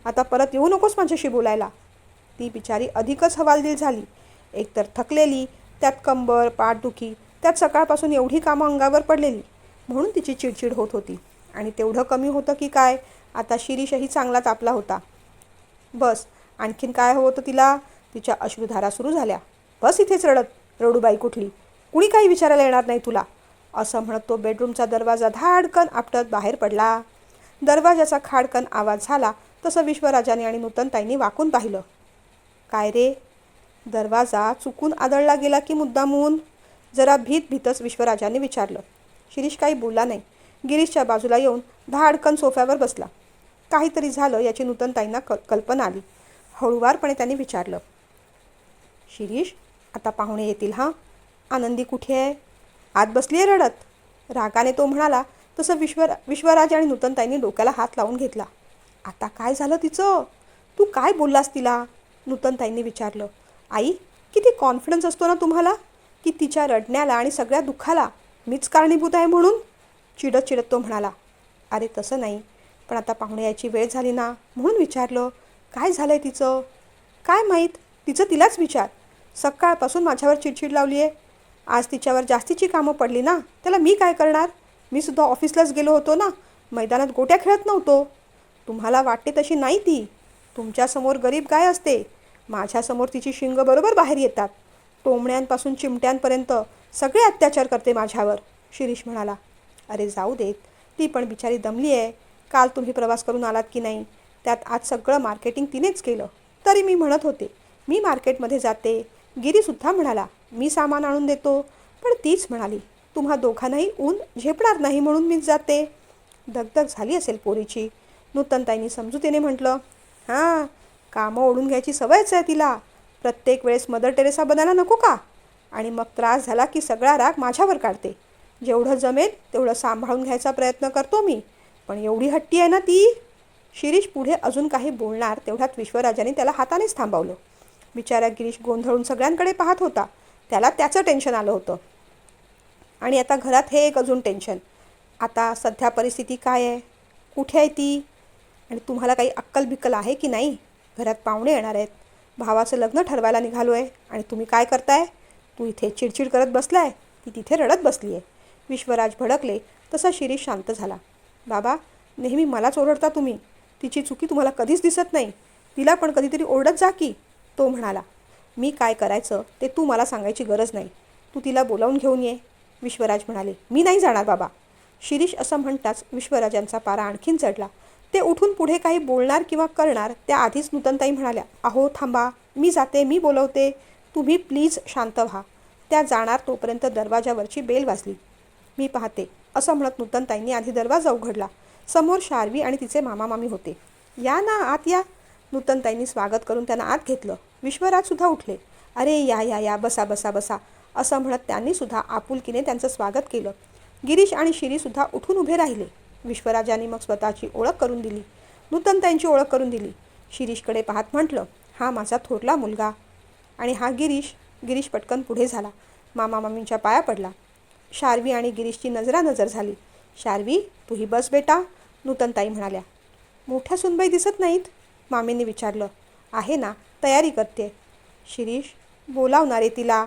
आता परत येऊ नकोस माझ्याशी बोलायला. ती बिचारी अधिकच हवालदिल झाली. एकतर थकलेली, त्यात कंबर पाठदुखी, त्यात सकाळपासून एवढी कामं अंगावर पडलेली, म्हणून तिची चिडचिड होत होती. आणि तेवढं कमी होतं की काय, आता शिरीषही चांगला तापला होता. बस, आणखीन काय हवं होतं तिला? तिच्या अश्रुधारा सुरू झाल्या. बस इथेच रडत, रडूबाई कुठली, कुणी काही विचारायला येणार नाही तुला, असं म्हणत तो बेडरूमचा दरवाजा धाडकन आपटत बाहेर पडला. दरवाजाचा खाडकन आवाज झाला तसं विश्वराजाने आणि नूतनताईंनी वाकून पाहिलं. काय रे? दरवाजा चुकून आदळला गेला की मुद्दामून? जरा भीतच विश्वराजाने विचारलं. शिरीष काही बोलला नाही. गिरीशच्या बाजूला येऊन धाडकन सोफ्यावर बसला. काहीतरी झालं याची नूतनताईंना कल्पना आली. हळूवारपणे त्यांनी विचारलं, शिरीष आता पाहुणे येतील हां, आनंदी कुठे आहे? आत बसली आहे रडत. रागाने तो म्हणाला तसं विश्वराज आणि नूतनताईंनी डोक्याला हात लावून घेतला. आता काय झालं तिचं? तू काय बोललास तिला? नूतनताईंनी विचारलं. आई, किती कॉन्फिडन्स असतो ना तुम्हाला, की तिच्या रडण्याला आणि सगळ्या दुःखाला मीच कारणीभूत आहे म्हणून? चिडत चिडत तो म्हणाला. अरे तसं नाही, पण आता पाहुणे यायची वेळ झाली ना, म्हणून विचारलं. काय झालं आहे तिचं? काय माहीत, तिचं तिलाच विचार. सकाळपासून माझ्यावर चिडचिड लावली आहे. आज तिच्यावर जास्तीची कामं पडली ना, त्याला मी काय करणार? मी सुद्धा ऑफिसलाच गेलो होतो ना, मैदानात गोट्या खेळत नव्हतो. तुम्हाला वाटते तशी नाही ती. तुमच्यासमोर गरीब गाय असते, माझ्यासमोर तिची शिंगं बरोबर बाहेर येतात. टोमण्यांपासून चिमट्यांपर्यंत सगळे अत्याचार करते माझ्यावर. शिरीष म्हणाला. अरे जाऊ देत, ती पण बिचारी दमली आहे. काल तुम्ही प्रवास करून आलात की नाही, त्यात आज सगळं मार्केटिंग तिनेच केलं. तरी मी म्हणत होते मी मार्केटमध्ये जाते. गिरीसुद्धा म्हणाला मी सामान आणून देतो, पण तीच म्हणाली तुम्हा दोघांनाही ऊन झेपणार नाही म्हणून मीच जाते. दगदग झाली असेल पोरीची. नूतनताईंनी समजुतीने म्हटलं, हां, कामं ओढून घ्यायची सवयच आहे तिला. प्रत्येक वेळेस मदर टेरेसा बनायला नको का? आणि मग त्रास झाला की सगळा राग माझ्यावर काढते. जेवढं जमेल तेवढं सांभाळून घ्यायचा प्रयत्न करतो मी, पण एवढी हट्टी आहे ना ती. शिरीष पुढे अजून काही बोलणार तेवढ्यात विश्वराजाने त्याला हातानेच थांबवलं. बिचारा गिरीश गोंधळून सगळ्यांकडे पाहत होता. त्याला त्याचं टेन्शन आलं होतं. आणि आता घरात हे एक अजून टेन्शन. आता सध्या परिस्थिती काय आहे? कुठे आहे ती? आणि तुम्हाला काही अक्कल बिक्कल आहे की नाही? घरात पाहुणे येणार आहेत, भावाचं लग्न ठरवायला निघालो आहे आणि तुम्ही काय करताय? तू इथे चिडचिड करत बसलाय, ती तिथे रडत बसली आहे. विश्वराज भडकले तसा शिरीष शांत झाला. बाबा, नेहमी मलाच ओरडता तुम्ही. तिची चुकी तुम्हाला कधीच दिसत नाही. तिला पण कधीतरी ओरडत जा की. तो म्हणाला. मी काय करायचं ते तू मला सांगायची गरज नाही. तू तिला बोलावून घेऊन ये. विश्वराज म्हणाले. मी नाही जाणार बाबा. शिरीष असं म्हणताच विश्वराजांचा पारा आणखीन चढला. ते उठून पुढे काही बोलणार किंवा करणार त्याआधीच नूतनताई म्हणाल्या, अहो थांबा, मी जाते, मी बोलवते, तुम्ही प्लीज शांत व्हा. त्या जाणार तोपर्यंत दरवाजावरची बेल वाजली. मी पाहते, असं म्हणत नूतनताईंनी आधी दरवाजा उघडला. समोर शार्वी आणि तिचे मामा मामी होते. या ना, आत या. नूतनताईंनी स्वागत करून त्यांना आत घेतलं. विश्वराजसुद्धा उठले. अरे या या या, बसा बसा बसा, असं म्हणत त्यांनीसुद्धा आपुलकीने त्यांचं स्वागत केलं. गिरीश आणि शिरीसुद्धा उठून उभे राहिले. विश्वराजांनी मग स्वतःची ओळख करून दिली. नूतनताईंची ओळख करून दिली. शिरीषकडे पाहत म्हटलं, हा माझा थोरला मुलगा. आणि हा गिरीश. गिरीश पटकन पुढे झाला. मामा मामींच्या पाया पडला. शार्वी आणि गिरीशची नजरानजर झाली. शार्वी, तूही बस बेटा, नूतनताई म्हणाल्या. मोठ्या सुनबाई दिसत नाहीत, मामींनी विचारलं. आहे ना, तयारी करते. शिरीष, बोलावणारे तिला,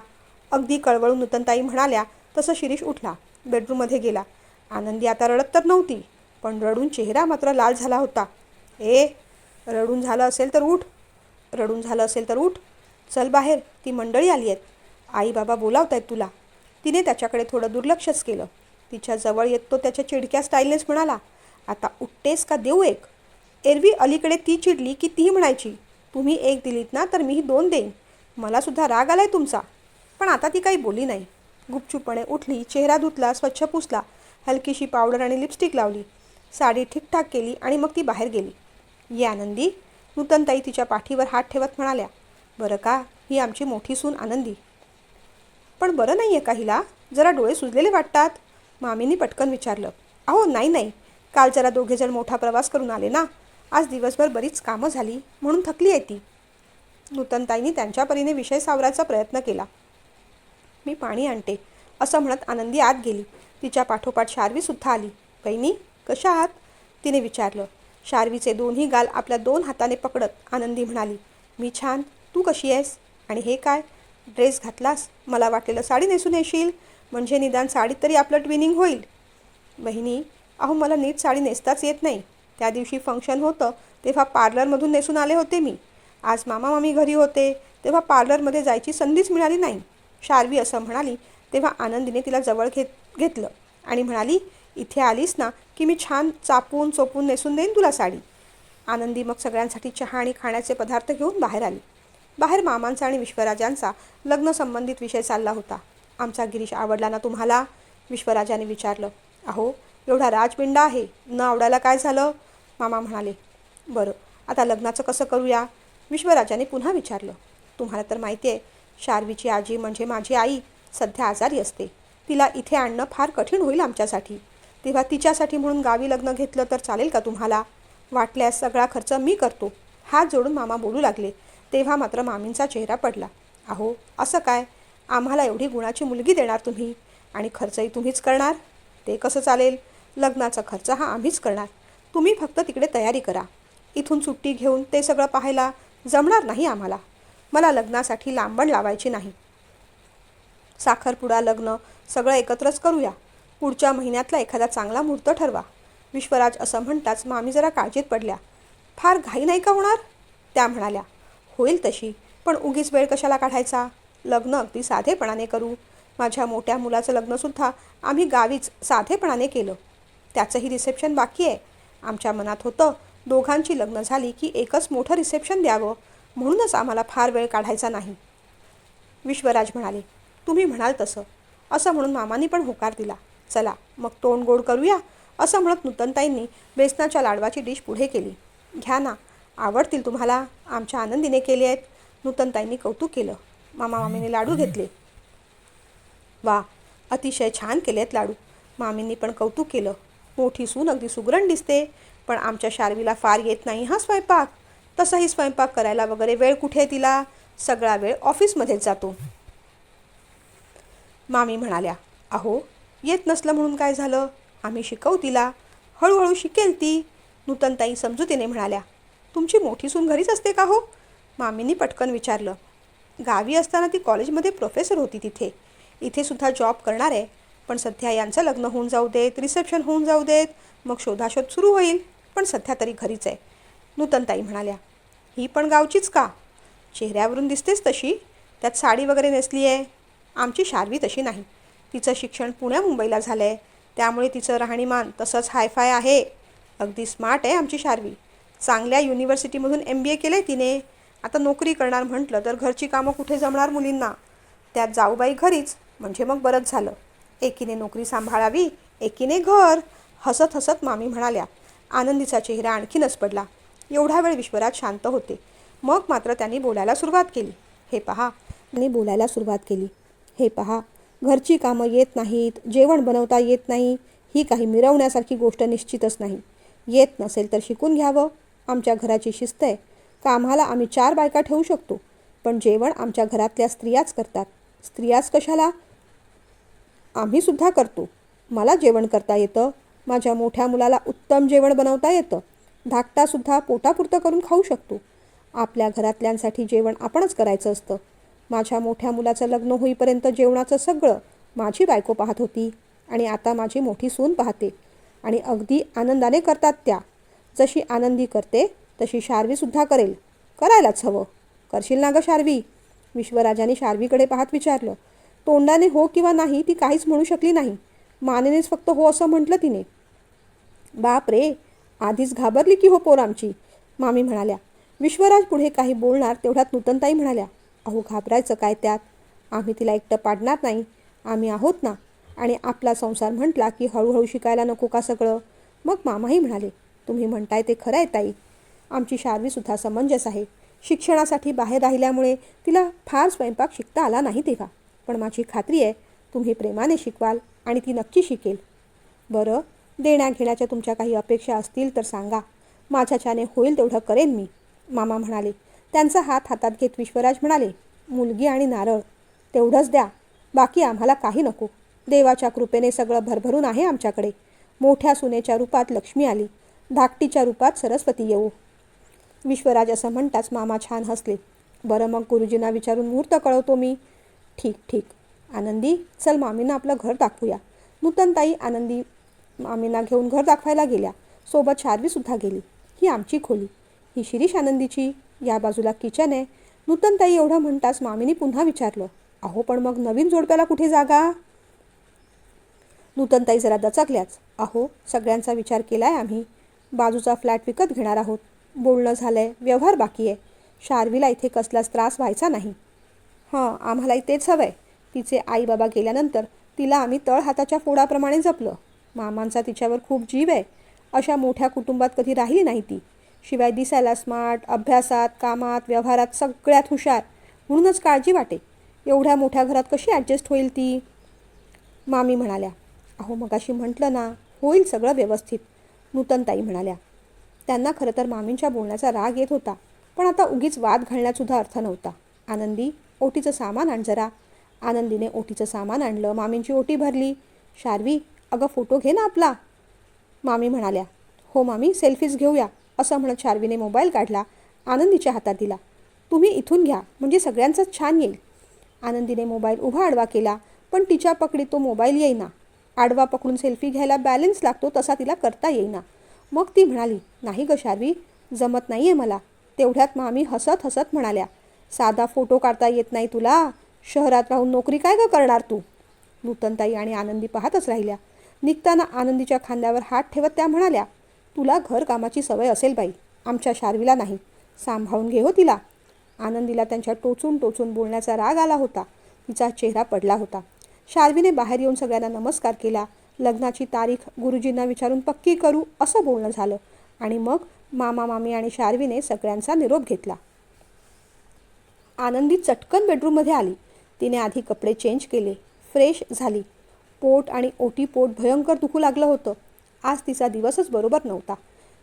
अगदी कळवळून नूतनताई म्हणाल्या. तसं शिरीष उठला, बेडरूममध्ये गेला. आनंदी आता रडत तर नव्हती, पण रडून चेहरा मात्र लाल झाला होता. रडून झालं असेल तर उठ, रडून झालं असेल तर उठ. चल बाहेर, ती मंडळी आली आहेत. आई बाबा बोलावत आहेत तुला. तिने त्याच्याकडे थोडं दुर्लक्षच केलं. तिच्या जवळ येत तो त्याच्या चिडक्या स्टाईलनेच म्हणाला, आता उठतेस का देऊ एक? एरवी अलीकडे ती चिडली की ती म्हणायची, तुम्ही एक दिलीत ना तर मीही 2 देईन. मलासुद्धा राग आलाय तुमचा. पण आता ती काही बोलली नाही. गुपचूपपणे उठली, चेहरा धुतला, स्वच्छ पुसला, हलकीशी पावडर आणि लिपस्टिक लावली, साडी ठीकठाक केली आणि मग ती बाहेर गेली. ये आनंदी, नूतनताई तिच्या पाठीवर हात ठेवत म्हणाल्या. बरं का, ही आमची मोठी सून आनंदी. पण बरं नाही आहे का हिला? जरा डोळे सुजलेले वाटतात, मामींनी पटकन विचारलं. अहो नाही, काल जरा दोघेजण मोठा प्रवास करून आले ना, आज दिवसभर बरीच कामं झाली म्हणून थकली आहे ती. नूतनताईंनी त्यांच्या परीने विषय सावरायचा प्रयत्न केला. मी पाणी आणते, असं म्हणत आनंदी आत गेली. तिच्या पाठोपाठ शार्वीसुद्धा आली. बहिणी, कशा आहात? तिने विचारलं. शार्वीचे दोन्ही गाल आपल्या 2 हाताने पकडत आनंदी म्हणाली, मी छान, तू कशी आहेस? आणि हे काय, ड्रेस घातलास? मला वाटलेलं साडी नेसून येशील, म्हणजे निदान साडीत तरी आपलं ट्विनिंग होईल. बहिणी, अहो मला नीट साडी नेसताच येत नाही. त्या दिवशी फंक्शन होतं तेव्हा पार्लरमधून नेसून आले होते मी. आज मामा मामी घरी होते तेव्हा पार्लरमध्ये जायची संधीच मिळाली नाही. शार्वी असं म्हणाली तेव्हा आनंदीने तिला जवळ घेतलं आणि म्हणाली, इथे आलीस ना की मी छान चापून चोपून नेसून देईन तुला साडी. आनंदी मग सगळ्यांसाठी चहा आणि खाण्याचे पदार्थ घेऊन बाहेर आली. बाहेर मामांचा आणि विश्वराजांचा लग्नसंबंधित विषय चालला होता. आमचा गिरीश आवडला ना तुम्हाला? विश्वराजाने विचारलं. अहो, एवढा राजपिंड आहे, न आवडायला काय झालं? मामा म्हणाले. बरं, आता लग्नाचं कसं करूया? विश्वराजाने पुन्हा विचारलं. तुम्हाला तर माहिती आहे, शार्वीची आजी म्हणजे माझी आई सध्या आजारी असते. तिला इथे आणणं फार कठीण होईल आमच्यासाठी. तेव्हा तिच्यासाठी म्हणून गावी लग्न घेतलं तर चालेल का तुम्हाला? वाटल्यास सगळा खर्च मी करतो. हात जोडून मामा बोलू लागले. तेव्हा मात्र मामींचा चेहरा पडला. अहो, असं काय? आम्हाला एवढी गुणाची मुलगी देणार तुम्ही आणि खर्चही तुम्हीच करणार? ते कसं चालेल? लग्नाचा खर्च हा आम्हीच करणार. तुम्ही फक्त तिकडे तयारी करा. इथून सुट्टी घेऊन ते सगळं पाहायला जमणार नाही आम्हाला. मला लग्नासाठी लांबण लावायची नाही. साखरपुडा, लग्न सगळं एकत्रच करूया. पुढच्या महिन्यातला एखादा चांगला मुहूर्त ठरवा. विश्वराज असं म्हणताच मामी जरा काळजीत पडल्या. फार घाई नाही का होणार? त्या म्हणाल्या. होईल तशी, पण उगीच वेळ कशाला काढायचा? लग्न अगदी साधेपणाने करू. माझ्या मोठ्या मुलाचं लग्नसुद्धा आम्ही गावीच साधेपणाने केलं. त्याचंही रिसेप्शन बाकी आहे. आमच्या मनात होतं दोघांची लग्न झाली की एकच मोठं रिसेप्शन द्यावं, म्हणूनच आम्हाला फार वेळ काढायचा नाही. विश्वराज म्हणाले. तुम्ही म्हणाल तसं. असं म्हणून मामांनी पण होकार दिला. चला मग तोंड गोड करूया, असं म्हणत नूतनताईंनी बेसनाच्या लाडवाची डिश पुढे केली. घ्या ना, आवडतील तुम्हाला, आमच्या आनंदीने केले आहेत. नूतनताईंनी कौतुक केलं. मामा मामीने लाडू घेतले. वा, अतिशय छान केलेत लाडू. मामींनी पण कौतुक केलं. मोठी सून अगदी सुगरण दिसते, पण आमच्या शार्वीला फार येत नाही हा स्वयंपाक. तसाही स्वयंपाक करायला वगैरे वेळ कुठे तिला? सगळा वेळ ऑफिसमध्येच जातो. मामी म्हणाल्या. अहो, येत नसलं म्हणून काय झालं? आम्ही शिकवू तिला, हळूहळू शिकेल ती. नूतनताई समजुतीने म्हणाल्या. तुमची मोठी सून घरीच असते का हो? मामींनी पटकन विचारलं. गावी असताना ती कॉलेजमध्ये प्रोफेसर होती तिथे. इथे सुद्धा जॉब करणार आहे. पण सध्या यांचं लग्न होऊन जाऊ देत, रिसेप्शन होऊन जाऊ देत, मग शोधाशोध सुरू होईल. पण सध्या तरी घरीच आहे. नूतनताई म्हणाल्या. ही पण गावचीच का? चेहऱ्यावरून दिसतेच तशी. त्यात साडी वगैरे नेसली आहे. आमची शार्वी तशी नाही. तिचं शिक्षण पुण्या मुंबईला झालं आहे, त्यामुळे तिचं राहणीमान तसंच हायफाय आहे. अगदी स्मार्ट आहे आमची शार्वी. चांगल्या युनिव्हर्सिटीमधून MBA केलं आहे तिने. आता नोकरी करणार म्हटलं तर घरची कामं कुठे जमणार मुलींना? त्यात जाऊबाई घरीच, म्हणजे मग बरंच झालं. एकीने नोकरी सांभाळावी, एकीने घर. हसत हसत मामी म्हणाल्या. आनंदीचा चेहरा आणखीनच पडला. एवढा वेळ विश्वराज शांत होते. मग मात्र त्यांनी बोलायला सुरुवात केली. हे पहा, घरची कामं येत नाहीत, जेवण बनवता येत नाही, ही काही मिरवण्यासारखी गोष्ट निश्चितच नाही. येत नसेल तर शिकून घ्यावं. आमच्या घराची शिस्त आहे. कामाला आम्ही 4 बायका ठेवू शकतो, पण जेवण आमच्या घरातल्या स्त्रियाच करतात. स्त्रियाच कशाला? आम्हीसुद्धा करतो. मला जेवण करता येतं. माझ्या मोठ्या मुलाला उत्तम जेवण बनवता येतं. धाकटासुद्धा पोटापुरतं करून खाऊ शकतो. आपल्या घरातल्यांसाठी जेवण आपणच करायचं असतं. माझ्या मोठ्या मुलाचं लग्न होईपर्यंत जेवणाचं सगळं माझी बायको पाहत होती आणि आता माझी मोठी सून पाहते आणि अगदी आनंदाने करतात त्या. जशी आनंदी करते तशी शार्वीसुद्धा करेल. करायलाच हवं. करशील ना गं शार्वी? विश्वराजाने शार्वीकडे पाहत विचारलं. तोंडाने हो किंवा नाही ती काहीच म्हणू शकली नाही. मानेनेच फक्त हो असं म्हटलं तिने. बाप रे, आधीच घाबरली की हो पोर आमची, मामी म्हणाल्या. विश्वराज पुढे काही बोलणार तेवढ्यात नूतनताई म्हणाल्या. अहो घाबरायचं काय त्यात? आम्ही तिला एकटं पाडणार नाही. आम्ही आहोत ना. आणि आपला संसार म्हटला की हळूहळू शिकायला नको का सगळं? मग मामाही म्हणाले. तुम्ही म्हणताय ते खरं आहे ताई. आमची शार्वीसुद्धा समंजस आहे. शिक्षणासाठी बाहेर राहिल्यामुळे तिला फार स्वयंपाक शिकता आला नाही तेव्हा. पण माझी खात्री आहे तुम्ही प्रेमाने शिकवाल आणि ती नक्की शिकेल. बरं, देण्याघेण्याच्या तुमच्या काही अपेक्षा असतील तर सांगा. माझ्याच्याने होईल तेवढं करेन मी, मामा म्हणाले. त्यांचा हात हातात घेत विश्वराज म्हणाले. मुलगी आणि नारळ तेवढंच द्या. बाकी आम्हाला काही नको. देवाच्या कृपेने सगळं भरभरून आहे आमच्याकडे. मोठ्या सुनेच्या रूपात लक्ष्मी आली. धाकटीच्या रूपात सरस्वती येऊ. विश्वराज असं म्हणताच मामा छान हसले. बरं मग गुरुजींना विचारून मुहूर्त कळवतो मी. ठीक ठीक. आनंदी, चल मामींना आपलं घर दाखवूया. नूतनताई आनंदी मामींना घेऊन घर दाखवायला गेल्या. सोबत शार्वीसुद्धा गेली. ही आमची खोली. ही शिरीष आनंदीची. या बाजूला किचन आहे. नूतनताई एवढं म्हणताच मामीने पुन्हा विचारलं. अहो पण मग नवीन जोडप्याला कुठे जागा? नूतनताई जरा दचकल्याच. अहो सगळ्यांचा विचार केलाय आम्ही. बाजूचा फ्लॅट विकत घेणार आहोत. बोलणं झालंय, व्यवहार बाकी आहे. शार्वीला इथे कसलाच त्रास व्हायचा नाही. हां, आम्हालाही तेच हवंय. तिचे आई बाबा गेल्यानंतर तिला आम्ही तळहाताच्या फोडाप्रमाणे जपलं. मामांचा तिच्यावर खूप जीव आहे. अशा मोठ्या कुटुंबात कधी राहिली नाही ती. शिवाय दिसायला स्मार्ट, अभ्यासात, कामात, व्यवहारात सगळ्यात हुशार. म्हणूनच काळजी वाटे. एवढ्या मोठ्या घरात कशी ॲडजस्ट होईल ती? मामी म्हणाल्या. अहो मगाशी म्हटलं ना, होईल सगळं व्यवस्थित, नूतनताई म्हणाल्या. त्यांना खरं तर मामींच्या बोलण्याचा राग येत होता, पण आता उगीच वाद घालण्यातसुद्धा अर्थ नव्हता. आनंदी, ओटीचं सामान आण जरा. आनंदीने ओटीचं सामान आणलं. मामींची ओटी भरली. शार्वी, अगं फोटो घे ना आपला, मामी म्हणाल्या. हो मामी, सेल्फीज घेऊया, असं म्हणत शार्वीने मोबाईल काढला. आनंदीच्या हातात दिला. तुम्ही इथून घ्या म्हणजे सगळ्यांचंच छान येईल. आनंदीने मोबाईल उभा आडवा केला, पण तिच्या पकडीत तो मोबाईल येईना. आडवा पकडून सेल्फी घ्यायला बॅलन्स लागतो तसा तिला करता येईना. मग ती म्हणाली, नाही गं शार्वी, जमत नाही आहे मला. तेवढ्यात मामी हसत हसत म्हणाल्या. साधा फोटो काढता येत नाही तुला? शहरात राहून नोकरी काय गं करणार तू? नूतनताई आणि आनंदी पाहतच राहिल्या. निघताना आनंदीच्या खांद्यावर हात ठेवत त्या म्हणाल्या. तुला घरकामाची सवय असेल बाई, आमच्या शार्वीला नाही. सांभाळून घे हो तिला. आनंदीला त्यांच्या टोचून टोचून बोलण्याचा राग आला होता. तिचा चेहरा पडला होता. शार्वीने बाहेर येऊन सगळ्यांना नमस्कार केला. लग्नाची तारीख गुरुजींना विचारून पक्की करू असं बोलणं झालं आणि मग मामा मामी आणि शार्वीने सगळ्यांचा निरोप घेतला. आनंदी चटकन बेडरूममध्ये आली. तिने आधी कपडे चेंज केले. फ्रेश झाली. पोट आणि ओटी पोट भयंकर दुखू लागलं होतं. आज तिचा दिवसच बरोबर नव्हता.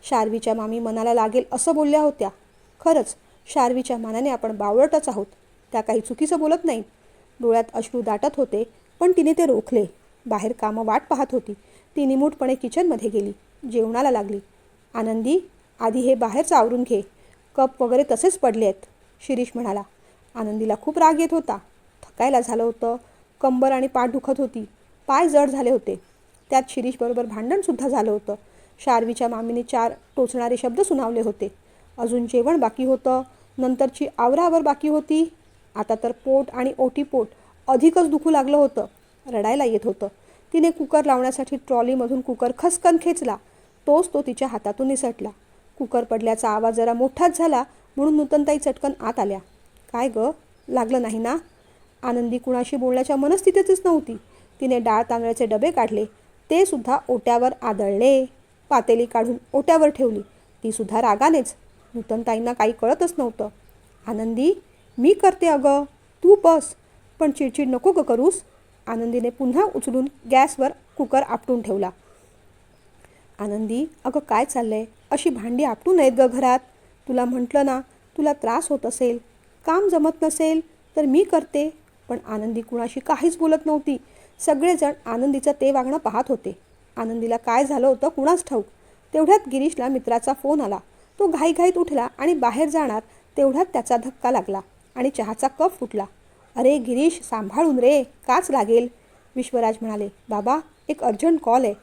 शार्वीच्या मामी मनाला लागेल असं बोलल्या होत्या. खरंच शार्वीच्या मानाने आपण बावळटच आहोत. त्या काही चुकीचं बोलत नाहीत. डोळ्यात अश्रू दाटत होते, पण तिने ते रोखले. बाहेर कामं वाट पाहत होती. ती निमूटपणे किचनमध्ये गेली. जेवणाला लागली. आनंदी, आधी हे बाहेरचं आवरून घे. कप वगैरे तसेच पडले आहेत, शिरीष म्हणाला. आनंदीला खूप राग येत होता. थकायला झालं होतं. कंबर आणि पाठ दुखत होती. पाय जड झाले होते. त्यात शिरीषबरोबर भांडणसुद्धा झालं होतं. शार्वीच्या मामीने 4 टोचणारे शब्द सुनावले होते. अजून जेवण बाकी होतं. नंतरची आवराआवर बाकी होती. आता तर पोट आणि ओटीपोट अधिकच दुखू लागलं होतं. रडायला येत होतं. तिने कुकर लावण्यासाठी ट्रॉलीमधून कुकर खसकन खेचला. तोच तो तिच्या हातातून निसटला. कुकर पडल्याचा आवाज जरा मोठाच झाला म्हणून नूतनताई चटकन आत आल्या. काय गं, लागलं नाही ना? आनंदी कुणाशी बोलण्याच्या मनस्थितीतच नव्हती. तिने डाळ तांदळाचे डबे काढले. ते सुद्धा ओट्यावर आदळले. पातेली काढून ओट्यावर ठेवली. ती सुद्धा रागानेच. नूतनताईंना काही कळतच नव्हतं. आनंदी, मी करते अगं, तू बस. पण चिडचिड नको ग करूस. आनंदीने पुन्हा उचलून गॅसवर कुकर आपटून ठेवला. आनंदी, अगं काय चाललंय? अशी भांडी आपटू नयेत ग घरात. तुला म्हटलं ना, तुला त्रास होत असेल, काम जमत नसेल तर मी करते. पण आनंदी कुणाशी काहीच बोलत नव्हती. सगळेजण आनंदीचं ते वागणं पाहत होते. आनंदीला काय झालं होतं कुणास ठाऊक. तेवढ्यात गिरीशला मित्राचा फोन आला. तो घाईघाईत उठला आणि बाहेर जाणार तेवढ्यात त्याचा धक्का लागला आणि चहाचा कप फुटला. अरे गिरीश, सांभाळून रे, काच लागेल. विश्वराज म्हणाले, बाबा एक अर्जंट कॉल आहे,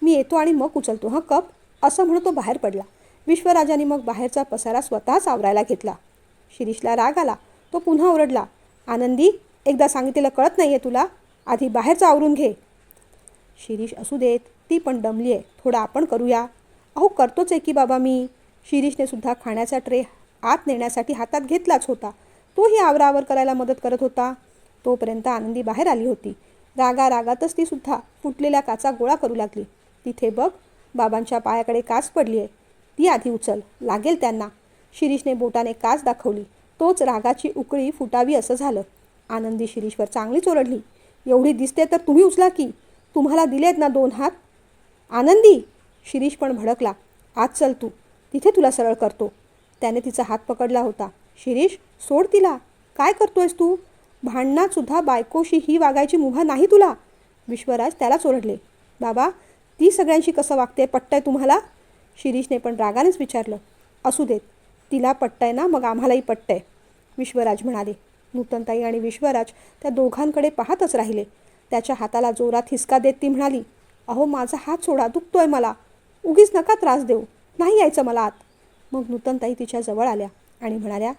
मी येतो आणि मग उचलतो हं कप. असं म्हणून तो बाहेर पडला. विश्वराजाने मग बाहेरचा पसारा स्वतःच आवरायला घेतला. शिरीषला राग आला. तो पुन्हा ओरडला, आनंदी, एकदा सांगितलेलं कळत नाही आहे तुला? आधी बाहेरचं आवरून घे. शिरीष असू देत, ती पण दमली आहे, थोडं आपण करूया. अहो करतोच आहे की बाबा मी. शिरीषने सुद्धा खाण्याचा ट्रे आत नेण्यासाठी हातात घेतलाच होता. तोही आवरावर करायला मदत करत होता. तोपर्यंत आनंदी बाहेर आली होती. रागारागातच ती सुद्धा फुटलेल्या काचा गोळा करू लागली. तिथे बघ, बाबांच्या पायाकडे काच पडली आहे, ती आधी उचल, लागेल त्यांना. शिरीषने बोटाने काच दाखवली. तोच रागाची उकळी फुटावी असं झालं. आनंदी शिरीषवर चांगलीच ओरडली, एवढी दिसते तर तुम्ही उचला की, तुम्हाला दिलेत ना 2 हात. आनंदी, शिरीष पण भडकला. आज चल तू, तिथे तुला सरळ करतो. त्याने तिचा हात पकडला होता. शिरीष, सोड तिला, काय करतोयस तू? भांडणात सुद्धा बायकोशी ही वागायची मुभा नाही तुला. विश्वराज त्यालाच ओरडले. बाबा, ती सगळ्यांशी कसं वागते, पटतंय तुम्हाला? शिरीषने पण रागानेच विचारलं. असू देत, तिला पटतंय ना, मग आम्हालाही पटतंय, विश्वराज म्हणाले. नूतनताई आणि विश्वराज त्या दोघांकडे पाहतच राहिले. त्याच्या हाताला जोरात हिसका देत ती म्हणाली, अहो माझा हात सोडा, दुखतोय मला, उगीच नका त्रास देऊ, नाही यायचं मला आत. मग नूतनताई तिच्या जवळ आल्या आणि म्हणाल्या,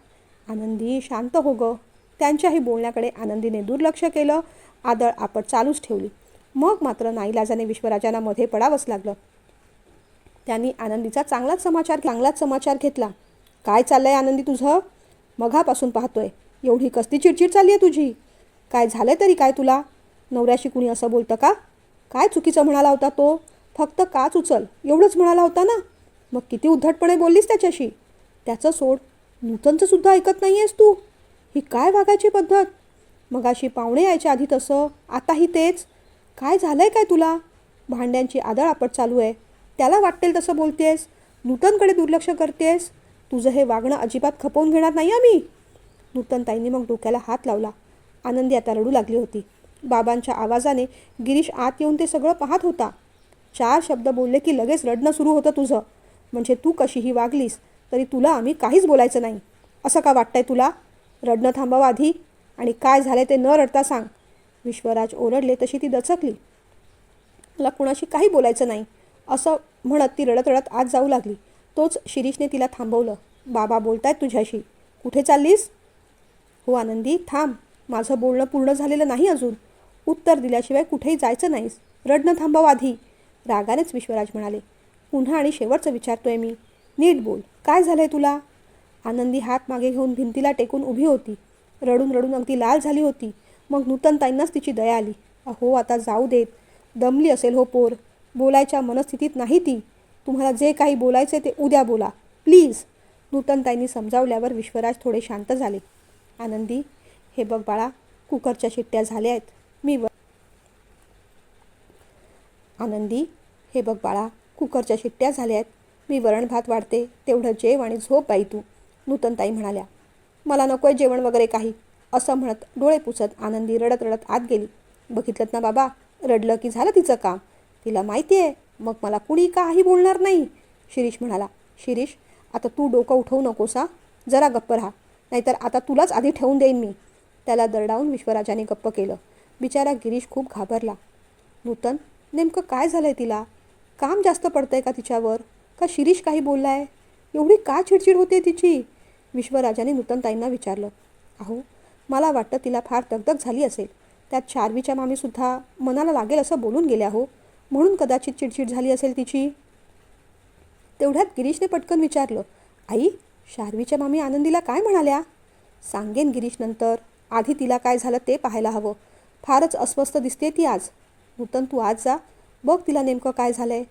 आनंदी शांत हो गं. त्यांच्याही बोलण्याकडे आनंदीने दुर्लक्ष केलं. आदळ आपट चालूच ठेवली. मग मात्र नाईलाजाने विश्वराजांना मध्ये पडावंच लागलं. त्यांनी आनंदीचा चांगलाच समाचार घेतला. काय चाललंय आनंदी तुझं? मघापासून पाहतोय, एवढी कसली चिडचिड चालली आहे तुझी? काय झालंय तरी काय तुला? नवऱ्याशी कुणी असं बोलतं का? काय चुकीचं म्हणाला होता तो? फक्त काच उचल एवढंच म्हणाला होता ना. मग किती उद्धटपणे बोललीस त्याच्याशी. त्याचं सोड, नूतनचं सुद्धा ऐकत नाही आहेस तू. ही काय वागायची पद्धत? मगाशी पाहुणे यायच्या आधी तसं, आताही तेच. काय झालंय काय तुला? भांड्यांची आदळआपट चालू आहे, त्याला वाटेल तसं बोलतेस, नूतनकडे दुर्लक्ष करतेस. तुझं हे वागणं अजिबात खपवून घेणार नाही आम्ही. नूतनताईंनी मग डोक्याला हात लावला. आनंदी आता रडू लागली होती. बाबांच्या आवाजाने गिरीश आत येऊन ते सगळं पाहत होता. 4 शब्द बोलले की लगेच रडणं सुरू होतं तुझं. म्हणजे तू कशीही वागलीस तरी तुला आम्ही काहीच बोलायचं नाही, असं का वाटतंय तुला? रडणं थांबवा आधी आणि काय झालं ते न रडता सांग. विश्वराज ओरडले तशी ती दचकली. मला कुणाशी काही बोलायचं नाही, असं म्हणत ती रडत रडत आत जाऊ लागली. तोच शिरीषने तिला थांबवलं. बाबा बोलतायत तुझ्याशी, कुठे चाललीस? हो आनंदी, थांब, माझं बोलणं पूर्ण झालेलं नाही अजून. उत्तर दिल्याशिवाय कुठेही जायचं नाहीस, रडणं थांबव आधी, रागानेच विश्वराज म्हणाले. पुन्हा आणि शेवटचं विचारतोय मी, नीट बोल, काय झालंय तुला? आनंदी हात मागे घेऊन भिंतीला टेकून उभी होती. रडून रडून अगदी लाल झाली होती. मग नूतनताईंनाच तिची दया आली. अहो आता जाऊ देत, दमली असेल हो पोर, बोलायच्या मनस्थितीत नाही ती. तुम्हाला जे काही बोलायचे ते उद्या बोला प्लीज. नूतनताईंनी समजावल्यावर विश्वराज थोडे शांत झाले. आनंदी, हे बघ बाळा, कुकरच्या शिट्ट्या झाल्या आहेत, आनंदी, हे बघ बाळा, कुकरच्या शिट्ट्या झाल्या आहेत, मी वरण भात वाढते, तेवढं जेव आणि झोप बाई तू. नूतनताई म्हणाल्या. मला नकोय जेवण वगैरे काही, असं म्हणत डोळे पुसत आनंदी रडत रडत आत गेली. बघितलं ना बाबा, रडलं की झालं तिचं काम. तिला माहिती आहे, मग मला कुणी काही बोलणार नाही, शिरीष म्हणाला. शिरीष, आता तू डोकं उठवू नकोस हा, जरा गप्प राहा, नाहीतर आता तुलाच आधी ठेवून देईन मी. त्याला दरडावून विश्वराजाने गप्प केलं. बिचारा गिरीश खूप घाबरला. नूतन, नेमकं काय झालंय तिला? काम जास्त पडतंय का तिच्यावर? का शिरीष काही बोललाय? एवढी का चिडचिड होते तिची? विश्वराजाने नूतनताईंना विचारलं. अहो, मला वाटतं तिला फार दगदग झाली असेल. त्यात शार्वीच्या मामीसुद्धा मनाला लागेल असं बोलून गेल्या हो, म्हणून कदाचित चिडचिड झाली असेल तिची. तेवढ्यात गिरीशने पटकन विचारलं. आई, शार्वीच्या मामी आनंदीला काय म्हणाल्या? सांगेन गिरीश नंतर, आधी तिला काय झालं ते पाहायला हवं. फारच अस्वस्थ दिसते ती आज. नूतन, तू आज जा, बघ तिला नेमकं काय झालंय.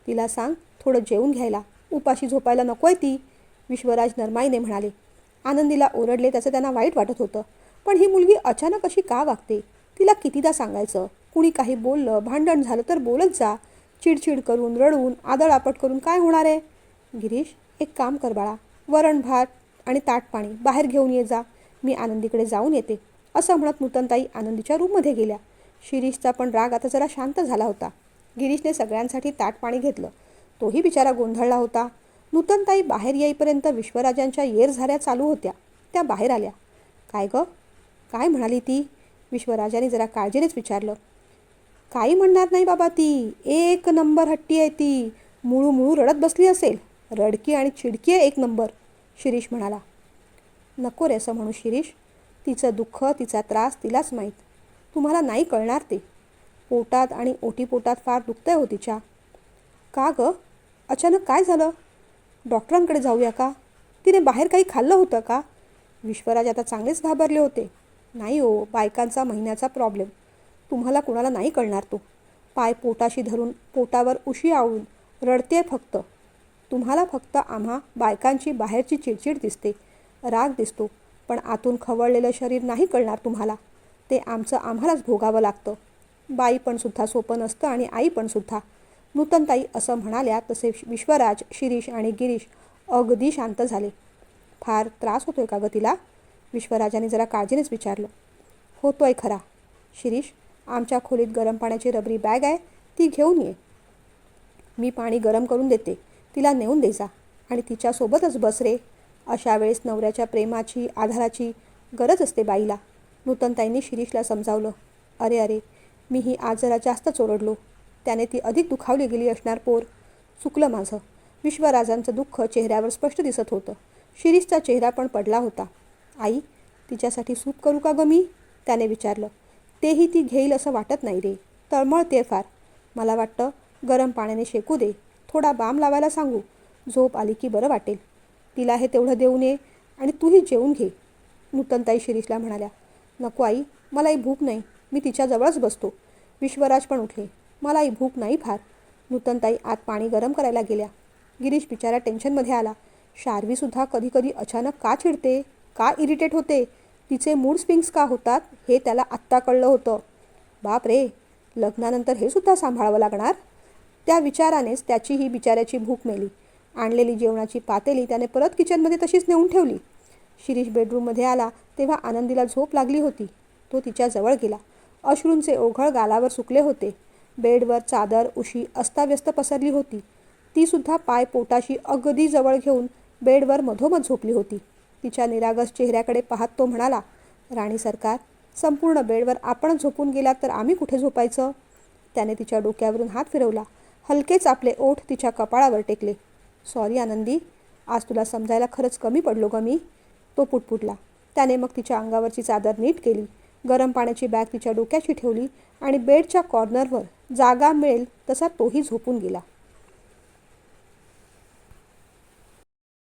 तिला सांग थोडं जेवून घ्यायला, उपाशी झोपायला नकोय ती, विश्वराज नरमाईने म्हणाले. आनंदीला ओरडले त्याचं त्यांना वाईट वाटत होतं. पण ही मुलगी अचानक अशी का वागते? तिला कितीदा सांगायचं, कुणी काही बोललं, भांडण झालं तर बोलत जा. चिडचिड करून, रडून, आदळआपट करून काय होणार आहे? गिरीश, एक काम कर बाळा, वरण भात आणि ताट पाणी बाहेर घेऊन ये जा, मी आनंदीकडे जाऊन येते, असं म्हणत नूतनताई आनंदीच्या रूममध्ये गेल्या. शिरीषचा पण राग आता जरा शांत झाला होता. गिरीशने सगळ्यांसाठी ताट पाणी घेतलं. तोही बिचारा गोंधळला होता. नूतनताई बाहेर येईपर्यंत विश्वराजांच्या येरझाऱ्या चालू होत्या. त्या बाहेर आल्या. काय गं, काय म्हणाली ती? विश्वराजाने जरा काळजीनेच विचारलं. काही म्हणणार नाही बाबा, ती एक नंबर हट्टी आहे ती. मुळू मुळू रडत बसली असेल. रडकी आणि चिडकी आहे एक नंबर, शिरीष म्हणाला. नको रे असं म्हणू शिरीष, तिचं दुःख तिचा त्रास तिलाच माहीत. तुम्हाला नाही कळणार ते. पोटात आणि ओटीपोटात फार दुखतंय हो तिच्या. का गं, अचानक काय झालं? डॉक्टरांकडे जाऊया का? तिने बाहेर काही खाल्लं होतं का? विश्वराज आता चांगलेच घाबरले होते. नाही हो, बायकांचा महिन्याचा प्रॉब्लेम. तुम्हाला कुणाला नाही कळणार तो. पाय पोटाशी धरून पोटावर उशी आवळून रडते फक्त. तुम्हाला फक्त आम्हा बायकांची बाहेरची चिडचिड दिसते, राग दिसतो, पण आतून खवळलेलं शरीर नाही कळणार तुम्हाला. ते आमचं आम्हालाच भोगावं लागतं. बाई पण सुद्धा सोपं नसतं आणि आई पण सुद्धा. नूतनताई असं म्हणाल्या तसे विश्वराज, शिरीष आणि गिरीश अगदी शांत झाले. फार त्रास होतोय का गं तिला? विश्वराजाने जरा काळजीनेच विचारलं. होतोय खरा. शिरीष, आमच्या खोलीत गरम पाण्याची रबरी बॅग आहे, ती घेऊन ये. मी पाणी गरम करून देते, तिला नेऊन दे जा आणि तिच्यासोबतच बस रे. अशा वेळेस नवऱ्याच्या प्रेमाची, आधाराची गरज असते बाईला. नूतनताईंनी शिरीषला समजावलं. अरे अरे, मीही आज जरा जास्तच ओरडलो. त्याने ती अधिक दुखावली गेली असणार पोर. चुकलं माझं. विश्वराजांचं दुःख चेहऱ्यावर स्पष्ट दिसत होतं. शिरीषचा चेहरा पण पडला होता. आई, तिच्यासाठी सूप करू का गं मी? त्याने विचारलं. तेही ती घेईल असं वाटत नाही रे, तळमळते फार. मला वाटतं गरम पाण्याने शेकू दे, थोडा बाम लावायला सांगू. झोप आली की बरं वाटेल. तिला हे तेवढं देऊन ये आणि तूही जेवून घे. नूतनताई शिरीषला म्हणाल्या. नको आई, मलाही भूक नाही, मी तिच्याजवळच बसतो. विश्वराज पण उठले. मलाही भूक नाही फार. नूतनताई आत पाणी गरम करायला गेल्या. गिरीश बिचारा टेन्शनमध्ये आला. शार्वीसुद्धा कधी कधी अचानक का चिडते, का इरिटेट होते, तिचे मूड स्विंग्स का होतात हे त्याला आत्ता कळलं होतं. बाप रे, लग्नानंतर हे सुद्धा सांभाळावं लागणार. त्या विचारानेच त्याची ही बिचाऱ्याची भूक मेली. आणलेली जेवणाची पातेली त्याने परत किचनमध्ये तशीच नेऊन ठेवली. शिरीष बेडरूममध्ये आला तेव्हा आनंदीला झोप लागली होती. तो तिच्याजवळ गेला. अश्रूंचे ओघळ गालावर सुकले होते. बेडवर चादर, उशी अस्ताव्यस्त पसरली होती. ती सुद्धा पाय पोटाशी अगदी जवळ घेऊन बेडवर मधोमध झोपली होती. तिच्या निरागस चेहऱ्याकडे पाहत तो म्हणाला. राणी सरकार, संपूर्ण बेडवर आपण झोपून गेलात तर आम्ही कुठे झोपायचं? त्याने तिच्या डोक्यावरून हात फिरवला. हलकेच आपले ओठ तिच्या कपाळावर टेकले. सॉरी आनंदी, आज तुला समजायला खरंच कमी पडलो ग मी, तो पुटपुटला. त्याने मग तिच्या अंगावरची चादर नीट केली. गरम पाण्याची बॅग तिच्या डोक्याशी ठेवली आणि बेडच्या कॉर्नरवर जागा मिळेल तसा तोही झोपून गेला.